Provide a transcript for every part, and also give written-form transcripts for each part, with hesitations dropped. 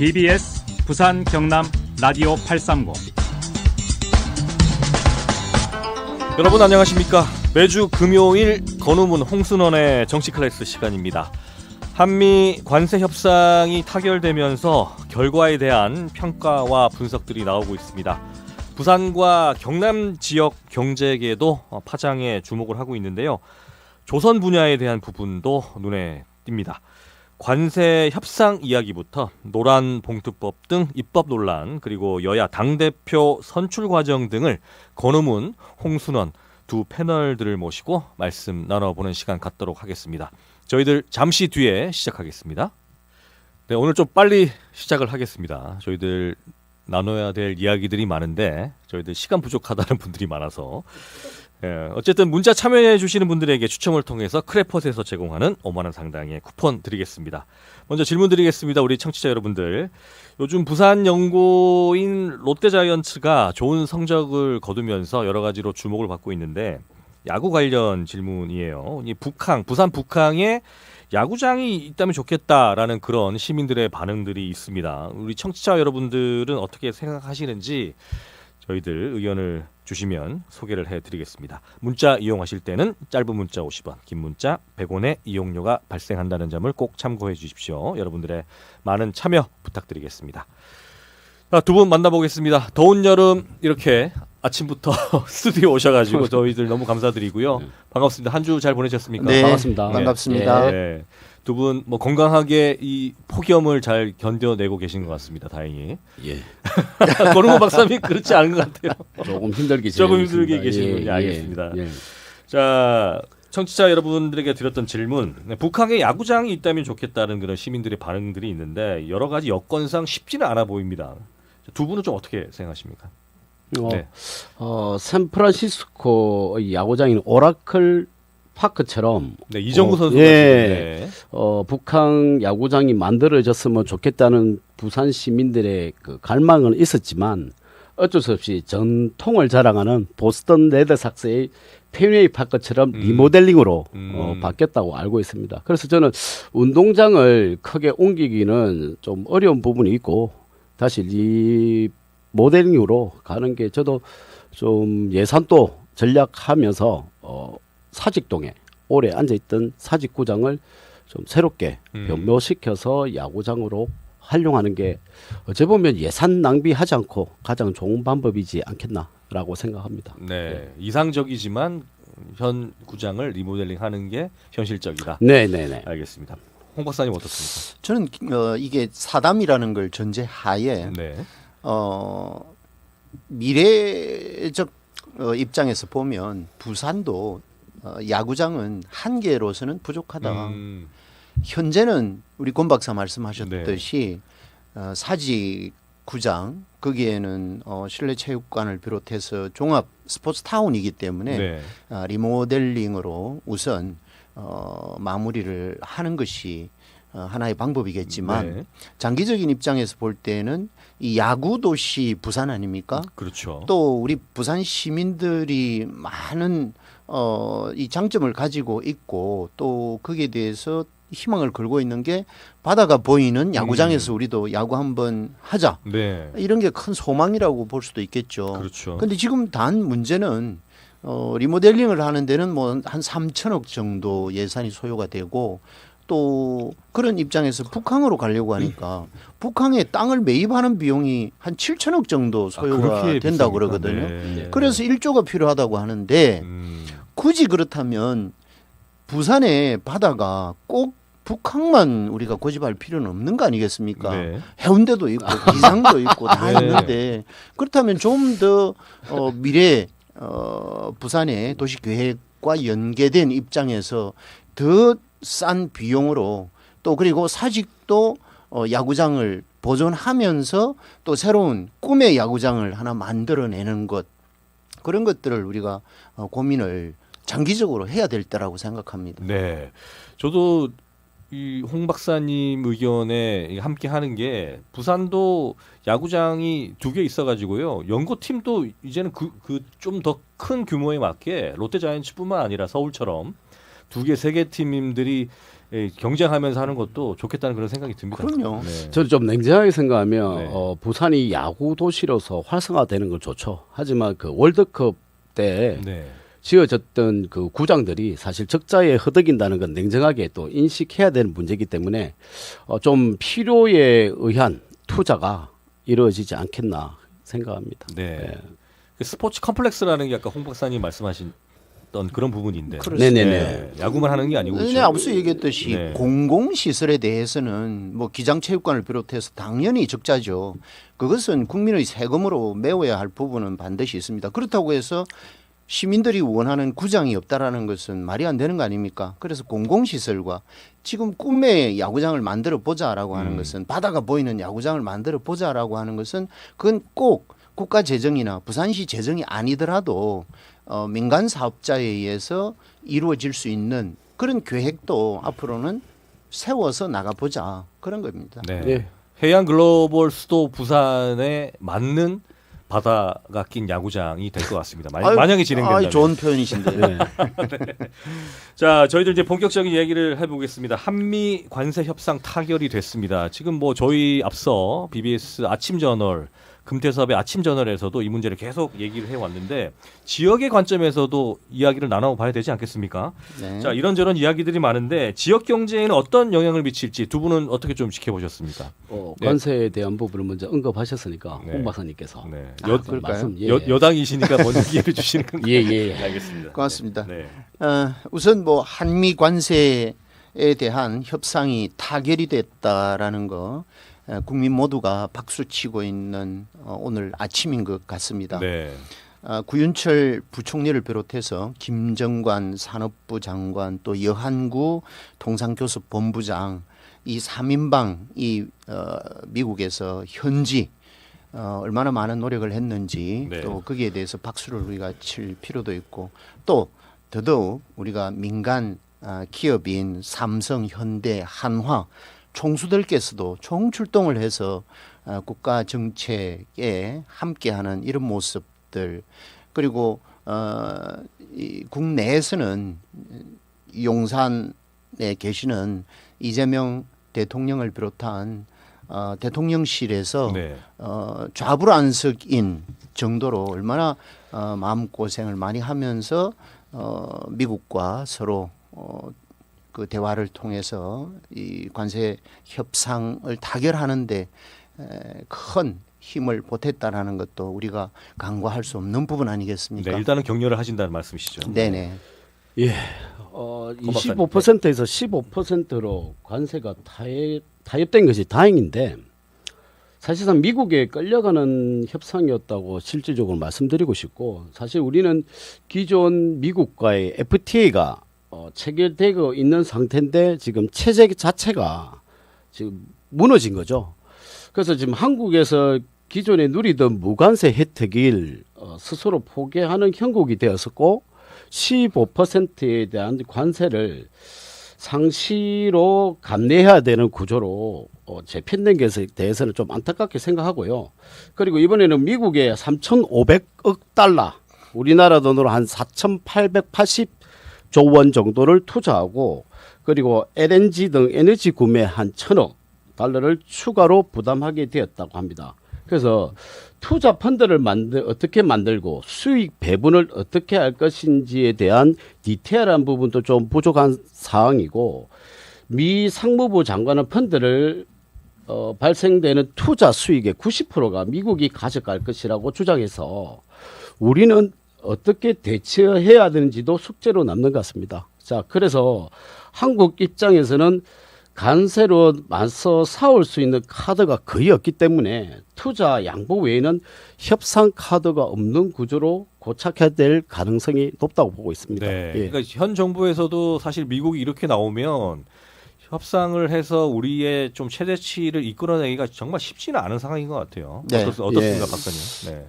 TBS 부산 경남 라디오 830. 여러분 안녕하십니까? 매주 금요일 권우문 홍순원의 정치 클래스 시간입니다. 한미 관세 협상이 타결되면서 결과에 대한 평가와 분석들이 나오고 있습니다. 부산과 경남 지역 경제계도 파장에 주목을 하고 있는데요. 조선 분야에 대한 부분도 눈에 띕니다. 관세 협상 이야기부터 노란봉투법 등 입법 논란, 그리고 여야 당대표 선출 과정 등을 권우문, 홍순원 두 패널들을 모시고 말씀 나눠보는 시간 갖도록 하겠습니다. 저희들 잠시 뒤에 시작하겠습니다. 네, 오늘 좀 빨리 시작을 하겠습니다. 저희들 나눠야 될 이야기들이 많은데 저희들 시간 부족하다는 분들이 많아서 어쨌든 문자 참여해 주시는 분들에게 추첨을 통해서 크레폿에서 제공하는 5만 원 상당의 쿠폰 드리겠습니다. 먼저 질문 드리겠습니다. 우리 청취자 여러분들. 요즘 부산 연고인 롯데자이언츠가 좋은 성적을 거두면서 여러 가지로 주목을 받고 있는데 야구 관련 질문이에요. 이 부산 북항에 야구장이 있다면 좋겠다라는 그런 시민들의 반응들이 있습니다. 우리 청취자 여러분들은 어떻게 생각하시는지 저희들 의견을 주시면 소개를 해드리겠습니다. 문자 이용하실 때는 짧은 문자 50원, 긴 문자 100원의 이용료가 발생한다는 점을 꼭 참고해 주십시오. 여러분들의 많은 참여 부탁드리겠습니다. 두 분 만나보겠습니다. 더운 여름 이렇게 아침부터 스튜디오 오셔가지고 저희들 너무 감사드리고요. 반갑습니다. 한 주 잘 보내셨습니까? 네, 반갑습니다. 반갑습니다. 네. 두 분 건강하게 이 폭염을 잘 견뎌내고 계신 것 같습니다. 다행히. 예. 권우문 박사님 그렇지 않은 것 같아요. 조금 힘들게 조금 힘들게 계시는군요. 예, 알겠습니다. 예. 자, 청취자 여러분들에게 드렸던 질문. 북한에 야구장이 있다면 좋겠다는 그런 시민들의 반응들이 있는데 여러 가지 여건상 쉽지는 않아 보입니다. 두 분은 좀 어떻게 생각하십니까? 네. 샌프란시스코의 야구장인 오라클 파크처럼 네, 이정구 선수가 예. 북한 야구장이 만들어졌으면 좋겠다는 부산 시민들의 그 갈망은 있었지만 어쩔 수 없이 전통을 자랑하는 보스턴 레드삭스의 펜웨이 파크처럼 리모델링으로 바뀌었다고 알고 있습니다. 그래서 저는 운동장을 크게 옮기기는 좀 어려운 부분이 있고 다시 리모델링으로 가는 게 저도 좀 예산도 전략하면서 사직동에 오래 앉아있던 사직구장을 좀 새롭게 변모시켜서 야구장으로 활용하는 게 어찌 보면 예산 낭비하지 않고 가장 좋은 방법이지 않겠나라고 생각합니다. 네, 이상적이지만 현 구장을 리모델링하는 게 현실적이다. 네네네. 알겠습니다. 홍 박사님 어떻습니까? 저는 이게 사담이라는 걸 전제하에 네. 미래적 입장에서 보면 부산도 야구장은 한 개로서는 부족하다. 현재는 우리 권 박사 말씀하셨듯이 사직구장 거기에는 실내 체육관을 비롯해서 종합 스포츠 타운이기 때문에 네. 리모델링으로 우선 마무리를 하는 것이 하나의 방법이겠지만 네. 장기적인 입장에서 볼 때는 이 야구 도시 부산 아닙니까? 그렇죠. 또 우리 부산 시민들이 많은 이 장점을 가지고 있고 또 거기에 대해서 희망을 걸고 있는 게 바다가 보이는 야구장에서 우리도 야구 한번 하자. 네. 이런 게 큰 소망이라고 볼 수도 있겠죠. 그렇죠. 근데 지금 단 문제는 리모델링을 하는 데는 뭐 한 3천억 정도 예산이 소요가 되고 또 그런 입장에서 북항으로 가려고 하니까 북항에 땅을 매입하는 비용이 한 7천억 정도 소요가 그렇게 된다고 비쌉니까? 그러거든요. 네. 그래서 1조가 필요하다고 하는데 굳이 그렇다면 부산의 바다가 꼭 북항만 우리가 고집할 필요는 없는 거 아니겠습니까? 네. 해운대도 있고 기상도 있고 다 네. 있는데 그렇다면 좀 더 미래 부산의 도시 계획과 연계된 입장에서 더 싼 비용으로 또 그리고 사직도 야구장을 보존하면서 또 새로운 꿈의 야구장을 하나 만들어내는 것 그런 것들을 우리가 고민을 장기적으로 해야 될 때라고 생각합니다. 네. 저도 이 홍 박사님 의견에 함께 하는 게 부산도 야구장이 2개 있어가지고요. 연고팀도 이제는 그 좀 더 큰 규모에 맞게 롯데자이언츠뿐만 아니라 서울처럼 두 개, 세 개 팀들이 경쟁하면서 하는 것도 좋겠다는 그런 생각이 듭니다. 그럼요. 네. 저는 좀 냉정하게 생각하면 네. 부산이 야구 도시로서 활성화되는 건 좋죠. 하지만 그 월드컵 때 네. 지어졌던 그 구장들이 사실 적자에 허덕인다는 건 냉정하게 또 인식해야 되는 문제이기 때문에 좀 필요에 의한 투자가 이루어지지 않겠나 생각합니다. 네. 그 스포츠 컴플렉스라는 게 아까 홍 박사님 말씀하신 그런 부분인데. 네네네. 네. 야구만 하는 게 아니고. 네, 앞서 얘기했듯이 네. 공공시설에 대해서는 뭐 기장체육관을 비롯해서 당연히 적자죠. 그것은 국민의 세금으로 메워야 할 부분은 반드시 있습니다. 그렇다고 해서 시민들이 원하는 구장이 없다라는 것은 말이 안 되는 거 아닙니까? 그래서 공공시설과 지금 꿈의 야구장을 만들어 보자라고 하는 것은 바다가 보이는 야구장을 만들어 보자라고 하는 것은 그건 꼭 국가 재정이나 부산시 재정이 아니더라도 민간 사업자에 의해서 이루어질 수 있는 그런 계획도 앞으로는 세워서 나가보자 그런 겁니다. 네. 네. 해양 글로벌 수도 부산에 맞는 바다가 낀 야구장이 될 것 같습니다. 만약에 진행된다면. 좋은 표현이신데. 네. 자, 저희들 이제 본격적인 이야기를 해보겠습니다. 한미 관세 협상 타결이 됐습니다. 지금 뭐 저희 앞서 BBS 아침 저널 금태섭의 아침 저널에서도 이 문제를 계속 얘기를 해왔는데 지역의 관점에서도 이야기를 나눠봐야 되지 않겠습니까? 네. 자, 이런저런 이야기들이 많은데 지역 경제에는 어떤 영향을 미칠지 두 분은 어떻게 좀 지켜보셨습니까? 네. 관세에 대한 부분을 먼저 언급하셨으니까 네. 홍 박사님께서 네. 그럴까요? 말씀, 예. 여당이시니까 먼저 기회를 주시는 건가요? 예. 알겠습니다. 고맙습니다. 네. 우선 뭐 한미 관세에 대한 협상이 타결이 됐다라는 거 국민 모두가 박수치고 있는 오늘 아침인 것 같습니다. 네. 구윤철 부총리를 비롯해서 김정관 산업부 장관 또 여한구 통상교섭 본부장 이 3인방이 미국에서 현지 얼마나 많은 노력을 했는지 네. 또 거기에 대해서 박수를 우리가 칠 필요도 있고 또 더더욱 우리가 민간 기업인 삼성, 현대, 한화 총수들께서도 총출동을 해서 국가 정책에 함께하는 이런 모습들 그리고 이 국내에서는 용산에 계시는 이재명 대통령을 비롯한 대통령실에서 네. 좌불안석인 정도로 얼마나 마음고생을 많이 하면서 미국과 서로 그 대화를 통해서 이 관세 협상을 타결하는데 큰 힘을 보탰다라는 것도 우리가 간과할 수 없는 부분 아니겠습니까? 네, 일단은 격려를 하신다는 말씀이시죠. 네네. 예. 25%에서 15%로 관세가 타협된 것이 다행인데 사실상 미국에 끌려가는 협상이었다고 실질적으로 말씀드리고 싶고 사실 우리는 기존 미국과의 FTA가 체결되고 있는 상태인데 지금 체제 자체가 지금 무너진 거죠. 그래서 지금 한국에서 기존에 누리던 무관세 혜택을 스스로 포기하는 형국이 되었었고 15%에 대한 관세를 상시로 감내해야 되는 구조로 재편된 것에 대해서는 좀 안타깝게 생각하고요. 그리고 이번에는 미국에 3,500억 달러, 우리나라 돈으로 한 4,880조 원 정도를 투자하고 그리고 LNG 등 에너지 구매 한 1,000억 달러를 추가로 부담하게 되었다고 합니다. 그래서 투자 펀드를 어떻게 만들고 수익 배분을 어떻게 할 것인지에 대한 디테일한 부분도 좀 부족한 사항이고 미 상무부 장관은 펀드를 발생되는 투자 수익의 90%가 미국이 가져갈 것이라고 주장해서 우리는 어떻게 대처해야 되는지도 숙제로 남는 것 같습니다. 자, 그래서 한국 입장에서는 관세로 맞서 싸울 수 있는 카드가 거의 없기 때문에 투자 양보 외에는 협상 카드가 없는 구조로 고착해야 될 가능성이 높다고 보고 있습니다. 네. 예. 그러니까 현 정부에서도 사실 미국이 이렇게 나오면 협상을 해서 우리의 좀 최대치를 이끌어내기가 정말 쉽지는 않은 상황인 것 같아요. 네. 어떻습니까, 예. 박사님? 네.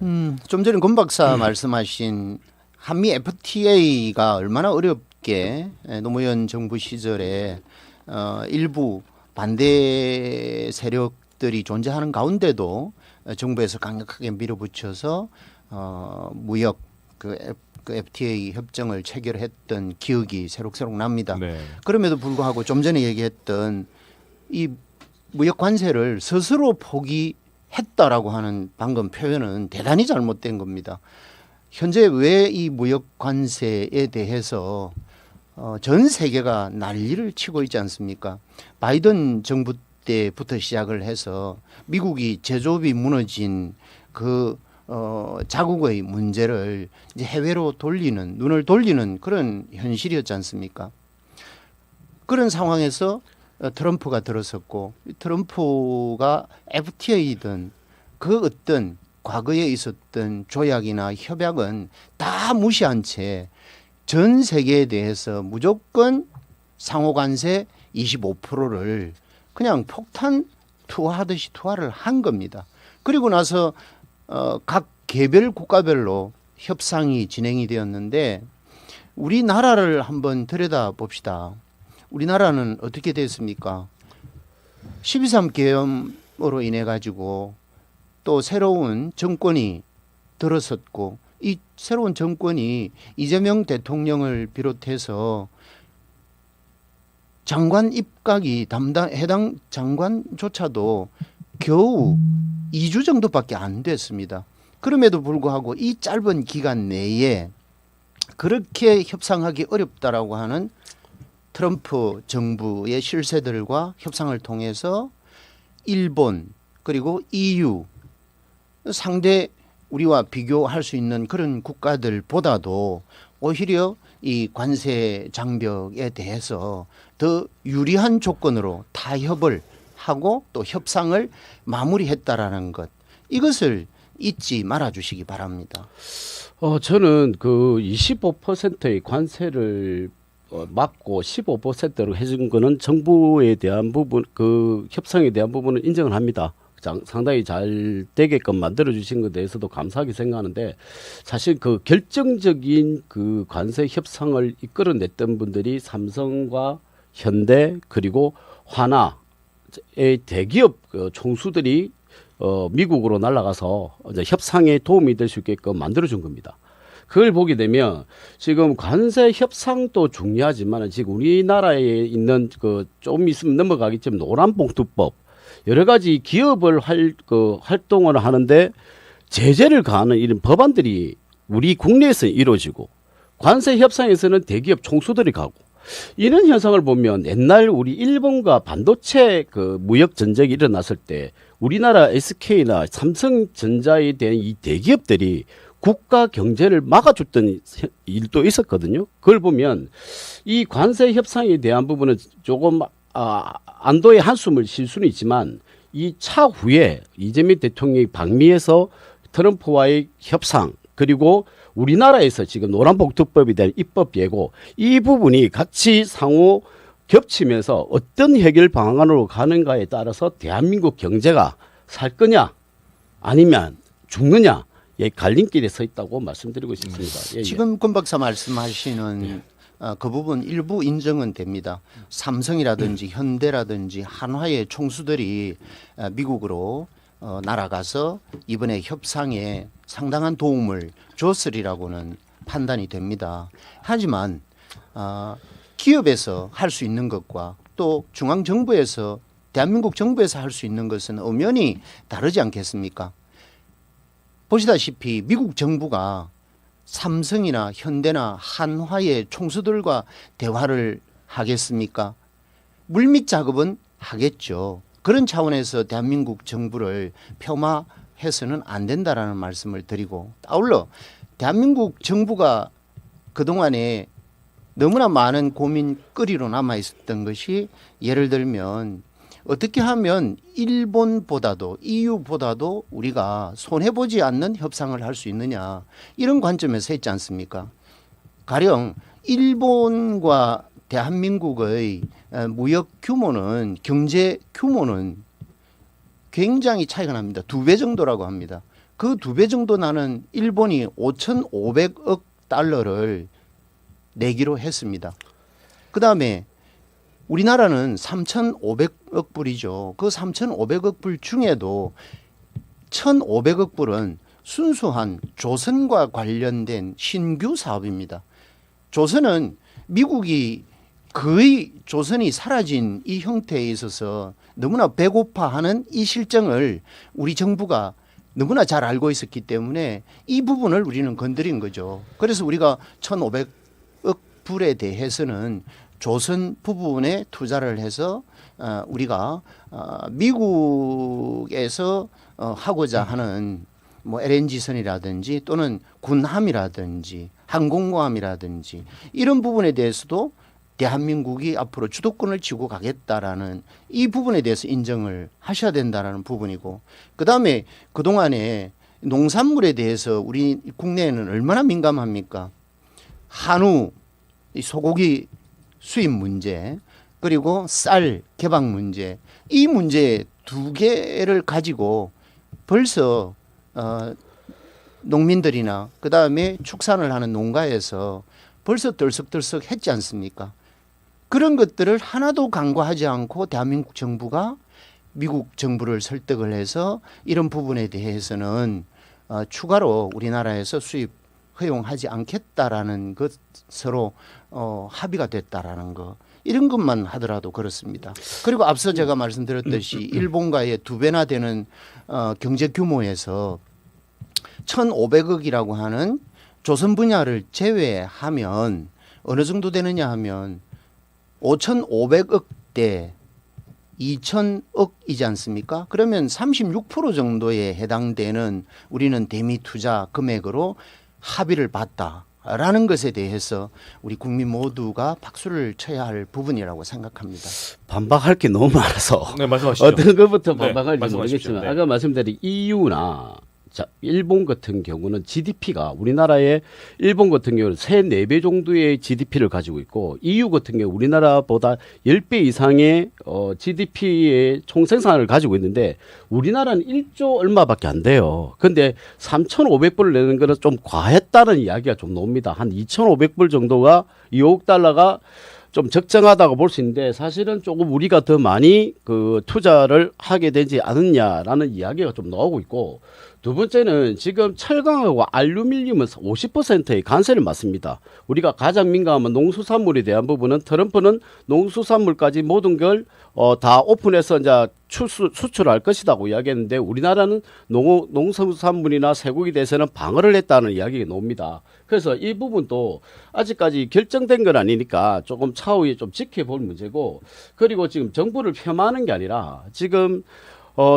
좀 전에 권 박사 말씀하신 한미 FTA가 얼마나 어렵게 노무현 정부 시절에 일부 반대 세력들이 존재하는 가운데도 정부에서 강력하게 밀어붙여서 무역 그 FTA 협정을 체결했던 기억이 새록새록 납니다. 네. 그럼에도 불구하고 좀 전에 얘기했던 이 무역 관세를 스스로 포기했다라고 하는 방금 표현은 대단히 잘못된 겁니다. 현재 왜 이 무역 관세에 대해서 전 세계가 난리를 치고 있지 않습니까? 바이든 정부 때부터 시작을 해서 미국이 제조업이 무너진 그 자국의 문제를 이제 해외로 돌리는 눈을 돌리는 그런 현실이었지 않습니까? 그런 상황에서 트럼프가 들어섰고 트럼프가 FTA든 그 어떤 과거에 있었던 조약이나 협약은 다 무시한 채 전 세계에 대해서 무조건 상호관세 25%를 그냥 폭탄 투하하듯이 투하를 한 겁니다. 그리고 나서 각 개별 국가별로 협상이 진행이 되었는데 우리나라를 한번 들여다 봅시다. 우리나라는 어떻게 됐습니까? 12.3 계엄으로 인해 가지고 또 새로운 정권이 들어섰고 이 새로운 정권이 이재명 대통령을 비롯해서 장관 입각이 해당 장관조차도 겨우 2주 정도밖에 안 됐습니다. 그럼에도 불구하고 이 짧은 기간 내에 그렇게 협상하기 어렵다라고 하는 트럼프 정부의 실세들과 협상을 통해서 일본 그리고 EU 상대 우리와 비교할 수 있는 그런 국가들보다도 오히려 이 관세 장벽에 대해서 더 유리한 조건으로 타협을 하고 또 협상을 마무리했다라는 것 이것을 잊지 말아 주시기 바랍니다. 저는 그 25%의 관세를 막고 15%로 해준 거는 정부에 대한 부분, 그 협상에 대한 부분은 인정을 합니다. 상당히 잘 되게끔 만들어 주신 것에 대해서도 감사하게 생각하는데 사실 그 결정적인 그 관세 협상을 이끌어냈던 분들이 삼성과 현대 그리고 화나의 대기업 총수들이 미국으로 날아가서 이제 협상에 도움이 될 수 있게끔 만들어 준 겁니다. 그걸 보게 되면 지금 관세 협상도 중요하지만 지금 우리나라에 있는 그 좀 있으면 넘어가겠지만 노란봉투법 여러 가지 기업을 활동을 하는데 제재를 가하는 이런 법안들이 우리 국내에서 이루어지고 관세 협상에서는 대기업 총수들이 가고 이런 현상을 보면 옛날 우리 일본과 반도체 그 무역 전쟁이 일어났을 때 우리나라 SK나 삼성전자에 대한 이 대기업들이 국가 경제를 막아줬던 일도 있었거든요. 그걸 보면 이 관세 협상에 대한 부분은 조금 안도의 한숨을 쉴 수는 있지만 이 차후에 이재명 대통령이 방미에서 트럼프와의 협상 그리고 우리나라에서 지금 노란봉투법에 대한 입법 예고 이 부분이 같이 상호 겹치면서 어떤 해결 방안으로 가는가에 따라서 대한민국 경제가 살 거냐 아니면 죽느냐 갈림길에 서 있다고 말씀드리고 싶습니다. 지금 권 박사 말씀하시는 그 부분 일부 인정은 됩니다. 삼성이라든지 현대라든지 한화의 총수들이 미국으로 날아가서 이번에 협상에 상당한 도움을 줬으리라고는 판단이 됩니다. 하지만 기업에서 할 수 있는 것과 또 중앙정부에서 대한민국 정부에서 할 수 있는 것은 엄연히 다르지 않겠습니까? 보시다시피 미국 정부가 삼성이나 현대나 한화의 총수들과 대화를 하겠습니까? 물밑 작업은 하겠죠. 그런 차원에서 대한민국 정부를 폄하해서는 안 된다라는 말씀을 드리고 아울러 대한민국 정부가 그동안에 너무나 많은 고민거리로 남아 있었던 것이 예를 들면 어떻게 하면 일본보다도 EU보다도 우리가 손해보지 않는 협상을 할 수 있느냐 이런 관점에서 했지 않습니까? 가령 일본과 대한민국의 무역 규모는 경제 규모는 굉장히 차이가 납니다. 2배 정도라고 합니다. 그 2배 정도 나는 일본이 5,500억 달러를 내기로 했습니다. 그다음에 우리나라는 3,500억 불이죠. 그 3,500억 불 중에도 1,500억 불은 순수한 조선과 관련된 신규 사업입니다. 조선은 미국이 거의 조선이 사라진 이 형태에 있어서 너무나 배고파하는 이 실정을 우리 정부가 너무나 잘 알고 있었기 때문에 이 부분을 우리는 건드린 거죠. 그래서 우리가 1,500억 불에 대해서는 조선 부분에 투자를 해서 우리가 미국에서 하고자 하는 뭐 LNG선이라든지 또는 군함이라든지 항공모함이라든지 이런 부분에 대해서도 대한민국이 앞으로 주도권을 쥐고 가겠다라는 이 부분에 대해서 인정을 하셔야 된다라는 부분이고, 그다음에 그동안에 농산물에 대해서 우리 국내에는 얼마나 민감합니까? 한우, 이 소고기 수입 문제, 그리고 쌀 개방 문제, 이 문제 두 개를 가지고 벌써 농민들이나 그다음에 축산을 하는 농가에서 벌써 들썩들썩 했지 않습니까? 그런 것들을 하나도 간과하지 않고 대한민국 정부가 미국 정부를 설득을 해서 이런 부분에 대해서는 추가로 우리나라에서 수입 허용하지 않겠다라는 것으로 합의가 됐다라는 거, 이런 것만 하더라도 그렇습니다. 그리고 앞서 제가 말씀드렸듯이 일본과의 2배나 되는 경제 규모에서 1,500억이라고 하는 조선 분야를 제외하면 어느 정도 되느냐 하면 5,500억 대 2,000억이지 않습니까? 그러면 36% 정도에 해당되는 우리는 대미 투자 금액으로 합의를 봤다라는 것에 대해서 우리 국민 모두가 박수를 쳐야 할 부분이라고 생각합니다. 반박할 게 너무 많아서 네, 말씀하시죠. 어떤 것부터 네, 반박할지 말씀하십시오. 모르겠지만 네. 아까 말씀드린 EU나 일본 같은 경우는 GDP가 우리나라의 일본 같은 경우는 3-4배 정도의 GDP를 가지고 있고 EU 같은 경우 우리나라보다 10배 이상의 GDP의 총생산을 가지고 있는데 우리나라는 1조 얼마밖에 안 돼요. 근데 3,500불을 내는 거는 좀 과했다는 이야기가 좀 나옵니다. 한 2,500불 정도가 2억 달러가 좀 적정하다고 볼 수 있는데 사실은 조금 우리가 더 많이 그 투자를 하게 되지 않았냐라는 이야기가 좀 나오고 있고, 두 번째는 지금 철강하고 알루미늄은 50%의 관세를 맞습니다. 우리가 가장 민감한 농수산물에 대한 부분은 트럼프는 농수산물까지 모든 걸 다 오픈해서 이제 수출할 것이라고 이야기했는데 우리나라는 농수산물이나 쇠고기에 대해서는 방어를 했다는 이야기가 나옵니다. 그래서 이 부분도 아직까지 결정된 건 아니니까 조금 차후에 좀 지켜볼 문제고, 그리고 지금 정부를 폄하하는 게 아니라 지금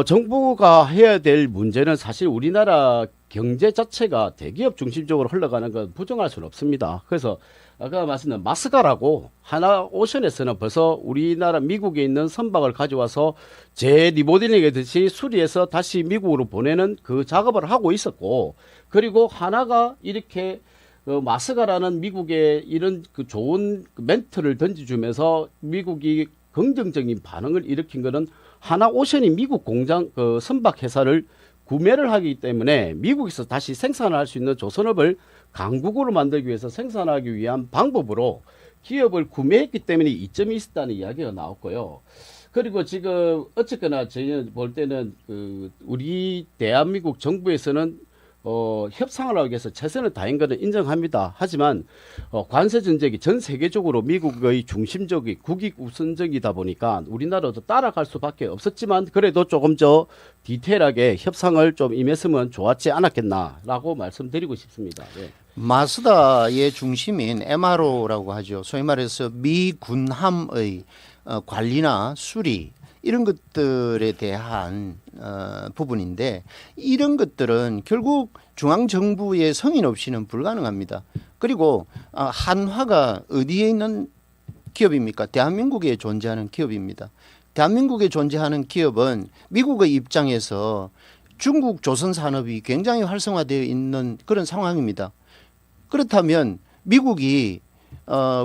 정부가 해야 될 문제는 사실 우리나라 경제 자체가 대기업 중심적으로 흘러가는 건 부정할 수는 없습니다. 그래서 아까 말씀드린 마스가라고 하나오션에서는 벌써 우리나라 미국에 있는 선박을 가져와서 재리모델링 하듯이 수리해서 다시 미국으로 보내는 그 작업을 하고 있었고, 그리고 하나가 이렇게 마스가라는 미국의 이런 그 좋은 멘트를 던져주면서 미국이 긍정적인 반응을 일으킨 거는 하나오션이 미국 공장 그 선박 회사를 구매를 하기 때문에 미국에서 다시 생산할 수 있는 조선업을 강국으로 만들기 위해서 생산하기 위한 방법으로 기업을 구매했기 때문에 이점이 있었다는 이야기가 나왔고요. 그리고 지금 어쨌거나 저희는 볼 때는 그 우리 대한민국 정부에서는 협상을 하기 위해서 최선을 다한 것은 인정합니다. 하지만 관세 정책이 전 세계적으로 미국의 중심적이 국익 우선적이다 보니까 우리나라도 따라갈 수밖에 없었지만 그래도 조금 더 디테일하게 협상을 좀 임했으면 좋았지 않았겠나라고 말씀드리고 싶습니다. 네. 마스다의 중심인 MRO라고 하죠. 소위 말해서 미 군함의 관리나 수리 이런 것들에 대한 부분인데, 이런 것들은 결국 중앙정부의 성인 없이는 불가능합니다. 그리고 한화가 어디에 있는 기업입니까? 대한민국에 존재하는 기업입니다. 대한민국에 존재하는 기업은 미국의 입장에서 중국 조선 산업이 굉장히 활성화되어 있는 그런 상황입니다. 그렇다면 미국이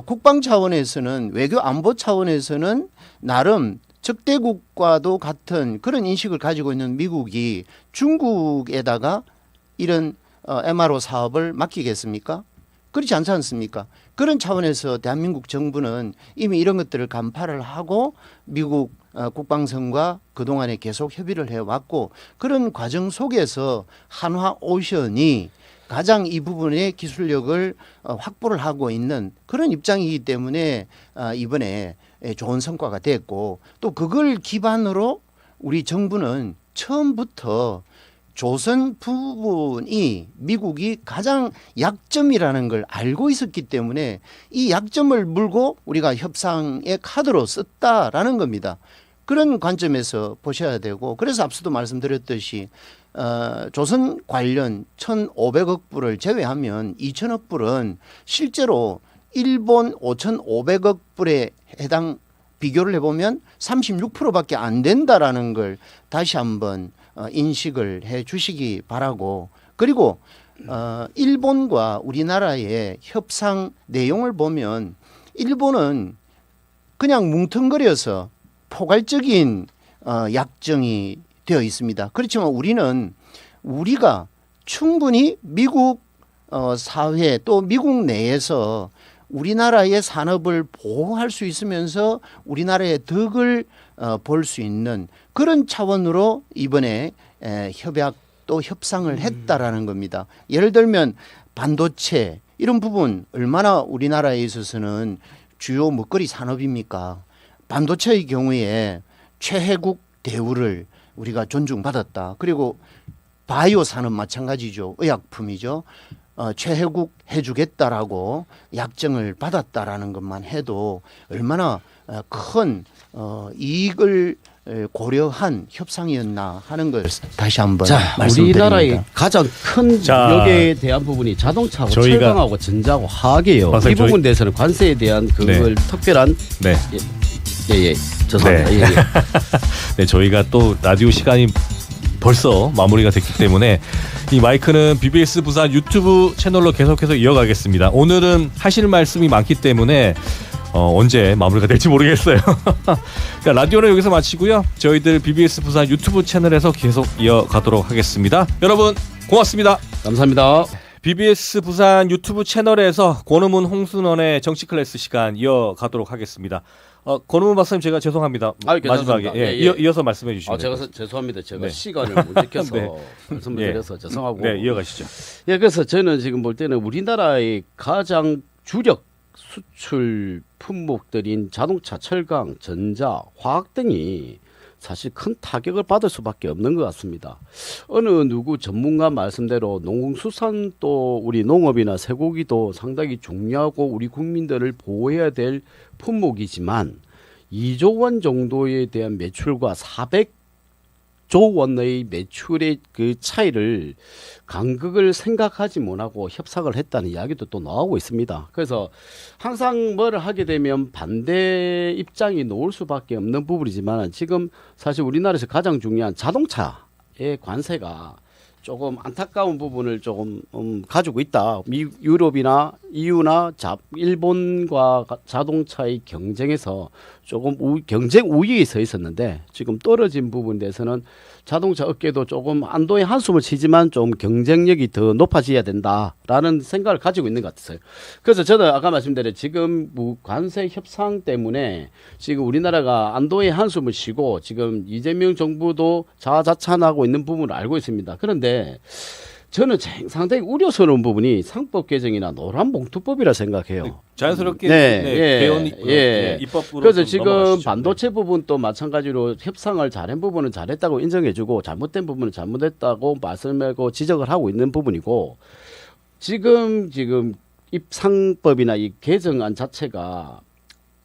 국방 차원에서는, 외교 안보 차원에서는 나름 적대국과도 같은 그런 인식을 가지고 있는 미국이 중국에다가 이런 MRO 사업을 맡기겠습니까? 그렇지 않지 않습니까? 그런 차원에서 대한민국 정부는 이미 이런 것들을 간파를 하고 미국 국방성과 그동안에 계속 협의를 해왔고 그런 과정 속에서 한화오션이 가장 이 부분의 기술력을 확보를 하고 있는 그런 입장이기 때문에 이번에 좋은 성과가 됐고 또 그걸 기반으로 우리 정부는 처음부터 조선 부분이 미국이 가장 약점이라는 걸 알고 있었기 때문에 이 약점을 물고 우리가 협상의 카드로 썼다라는 겁니다. 그런 관점에서 보셔야 되고 그래서 앞서도 말씀드렸듯이 조선 관련 1,500억 불을 제외하면 2,000억 불은 실제로 일본 5,500억 불에 해당 비교를 해보면 36%밖에 안 된다라는 걸 다시 한번 인식을 해 주시기 바라고 그리고 일본과 우리나라의 협상 내용을 보면 일본은 그냥 뭉텅거려서 포괄적인 약정이 되어 있습니다. 그렇지만 우리는 우리가 충분히 미국 사회 또 미국 내에서 우리나라의 산업을 보호할 수 있으면서 우리나라의 덕을 볼 수 있는 그런 차원으로 이번에 협약 또 협상을 했다라는 겁니다. 예를 들면 반도체 이런 부분 얼마나 우리나라에 있어서는 주요 먹거리 산업입니까? 반도체의 경우에 최혜국 대우를 우리가 존중받았다. 그리고 바이오 산업 마찬가지죠. 의약품이죠. 최혜국 해주겠다라고 약정을 받았다라는 것만 해도 얼마나 큰 이익을 고려한 협상이었나 하는 걸 다시 한번 말씀드립니다. 우리나라의 가장 큰 역에 대한 부분이 자동차하고 철강하고 전자하고 화학이에요. 이 부분에 대해서는 관세에 대한 그걸 특별한 죄송합니다. 네. 네, 저희가 또 라디오 시간이 벌써 마무리가 됐기 때문에 이 마이크는 BBS 부산 유튜브 채널로 계속해서 이어가겠습니다. 오늘은 하실 말씀이 많기 때문에 언제 마무리가 될지 모르겠어요. 그러니까 라디오는 여기서 마치고요. 저희들 BBS 부산 유튜브 채널에서 계속 이어가도록 하겠습니다. 여러분 고맙습니다. 감사합니다. BBS 부산 유튜브 채널에서 권은문 홍순원의 정치 클래스 시간 이어가도록 하겠습니다. 권은문 박사님 제가 죄송합니다. 마지막에 이어서 말씀해 주시면 제가 죄송합니다. 제가 시간을 못 지켜서 말씀을 드려서 죄송하고 이어가시죠. 그래서 저는 지금 볼 때는 우리나라의 가장 주력 수출 품목들인 자동차, 철강, 전자, 화학 등이 사실 큰 타격을 받을 수밖에 없는 것 같습니다. 어느 누구 전문가 말씀대로 농수산 또 우리 농업이나 쇠고기도 상당히 중요하고 우리 국민들을 보호해야 될 품목이지만 2조 원 정도에 대한 매출과 400조 원의 매출의 그 차이를 간극을 생각하지 못하고 협상을 했다는 이야기도 또 나오고 있습니다. 그래서 항상 뭐를 하게 되면 반대 입장이 나올 수밖에 없는 부분이지만 지금 사실 우리나라에서 가장 중요한 자동차의 관세가 조금 안타까운 부분을 조금 가지고 있다. 유럽이나 EU나 일본과 자동차의 경쟁에서 조금 경쟁 우위에 서 있었는데 지금 떨어진 부분에 대해서는 자동차 업계도 조금 안도의 한숨을 치지만 좀 경쟁력이 더 높아져야 된다라는 생각을 가지고 있는 것 같아요. 그래서 저는 아까 말씀드린 지금 관세 협상 때문에 지금 우리나라가 안도의 한숨을 쉬고 지금 이재명 정부도 자화자찬하고 있는 부분을 알고 있습니다. 그런데 저는 상당히 우려스러운 부분이 상법 개정이나 노란봉투법이라 생각해요. 자연스럽게 개헌 입법으로 그래서 지금 반도체 부분도 마찬가지로 협상을 잘한 부분은 잘했다고 인정해주고 잘못된 부분은 잘못했다고 말씀하고 지적을 하고 있는 부분이고 지금 입상법이나 이 개정안 자체가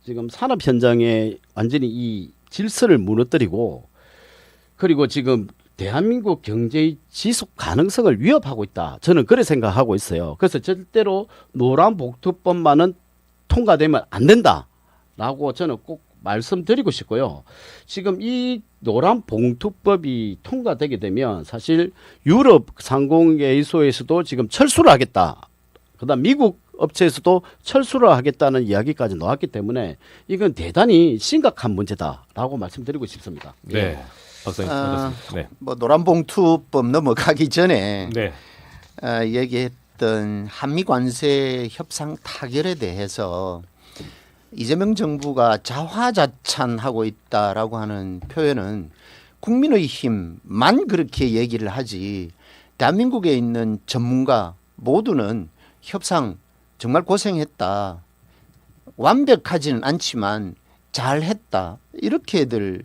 지금 산업 현장에 완전히 이 질서를 무너뜨리고 그리고 지금 대한민국 경제의 지속 가능성을 위협하고 있다. 저는 그렇게 생각하고 있어요. 그래서 절대로 노란봉투법만은 통과되면 안 된다라고 저는 꼭 말씀드리고 싶고요. 지금 이 노란봉투법이 통과되게 되면 사실 유럽 상공회의소에서도 지금 철수를 하겠다. 그다음 미국 업체에서도 철수를 하겠다는 이야기까지 나왔기 때문에 이건 대단히 심각한 문제다라고 말씀드리고 싶습니다. 네. 뭐 노란봉투법 넘어가기 전에 얘기했던 한미 관세 협상 타결에 대해서 이재명 정부가 자화자찬하고 있다라고 하는 표현은 국민의힘만 그렇게 얘기를 하지 대한민국에 있는 전문가 모두는 협상 정말 고생했다. 완벽하지는 않지만 잘했다. 이렇게들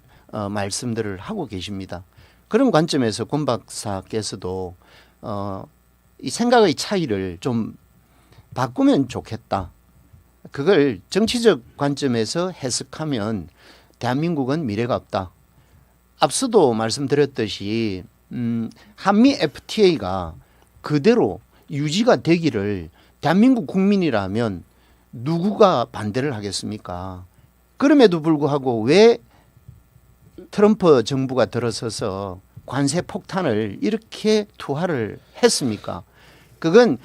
말씀들을 하고 계십니다. 그런 관점에서 권 박사께서도 이 생각의 차이를 좀 바꾸면 좋겠다. 그걸 정치적 관점에서 해석하면 대한민국은 미래가 없다. 앞서도 말씀드렸듯이 한미 FTA가 그대로 유지가 되기를 대한민국 국민이라면 누구가 반대를 하겠습니까? 그럼에도 불구하고 왜 트럼프 정부가 들어서서 관세 폭탄을 이렇게 투하를 했습니까? 그건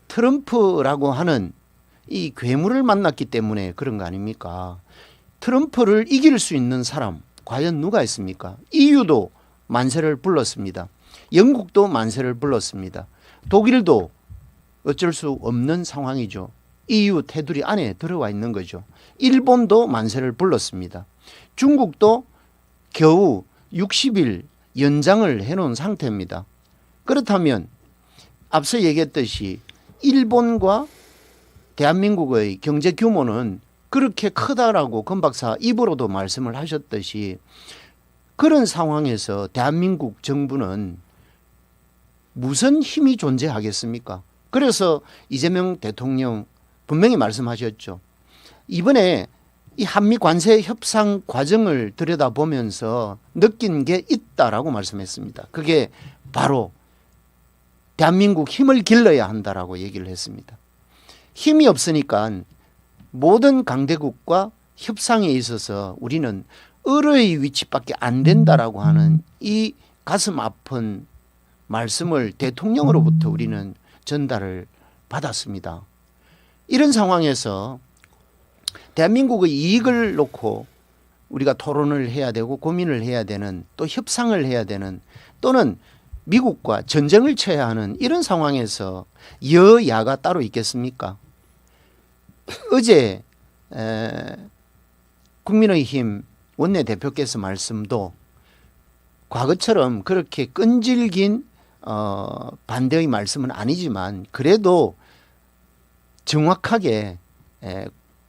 트럼프라고 하는 이 괴물을 만났기 때문에 그런 거 아닙니까? 트럼프를 이길 수 있는 사람 과연 누가 있습니까? EU도 만세를 불렀습니다. 영국도 만세를 불렀습니다. 독일도 어쩔 수 없는 상황이죠. EU 테두리 안에 들어와 있는 거죠. 일본도 만세를 불렀습니다. 중국도 겨우 60일 연장을 해놓은 상태입니다. 그렇다면 앞서 얘기했듯이 일본과 대한민국의 경제 규모는 그렇게 크다라고 권 박사 입으로도 말씀을 하셨듯이 그런 상황에서 대한민국 정부는 무슨 힘이 존재하겠습니까? 그래서 이재명 대통령 분명히 말씀하셨죠. 이번에 이 한미 관세 협상 과정을 들여다보면서 느낀 게 있다라고 말씀했습니다. 그게 바로 대한민국 힘을 길러야 한다라고 얘기를 했습니다. 힘이 없으니까 모든 강대국과 협상에 있어서 우리는 을의 위치밖에 안 된다라고 하는 이 가슴 아픈 말씀을 대통령으로부터 우리는 전달을 받았습니다. 이런 상황에서 대한민국의 이익을 놓고 우리가 토론을 해야 되고 고민을 해야 되는 또 협상을 해야 되는 또는 미국과 전쟁을 쳐야 하는 이런 상황에서 여야가 따로 있겠습니까? 어제 국민의힘 원내대표께서 말씀도 과거처럼 그렇게 끈질긴 반대의 말씀은 아니지만 그래도 정확하게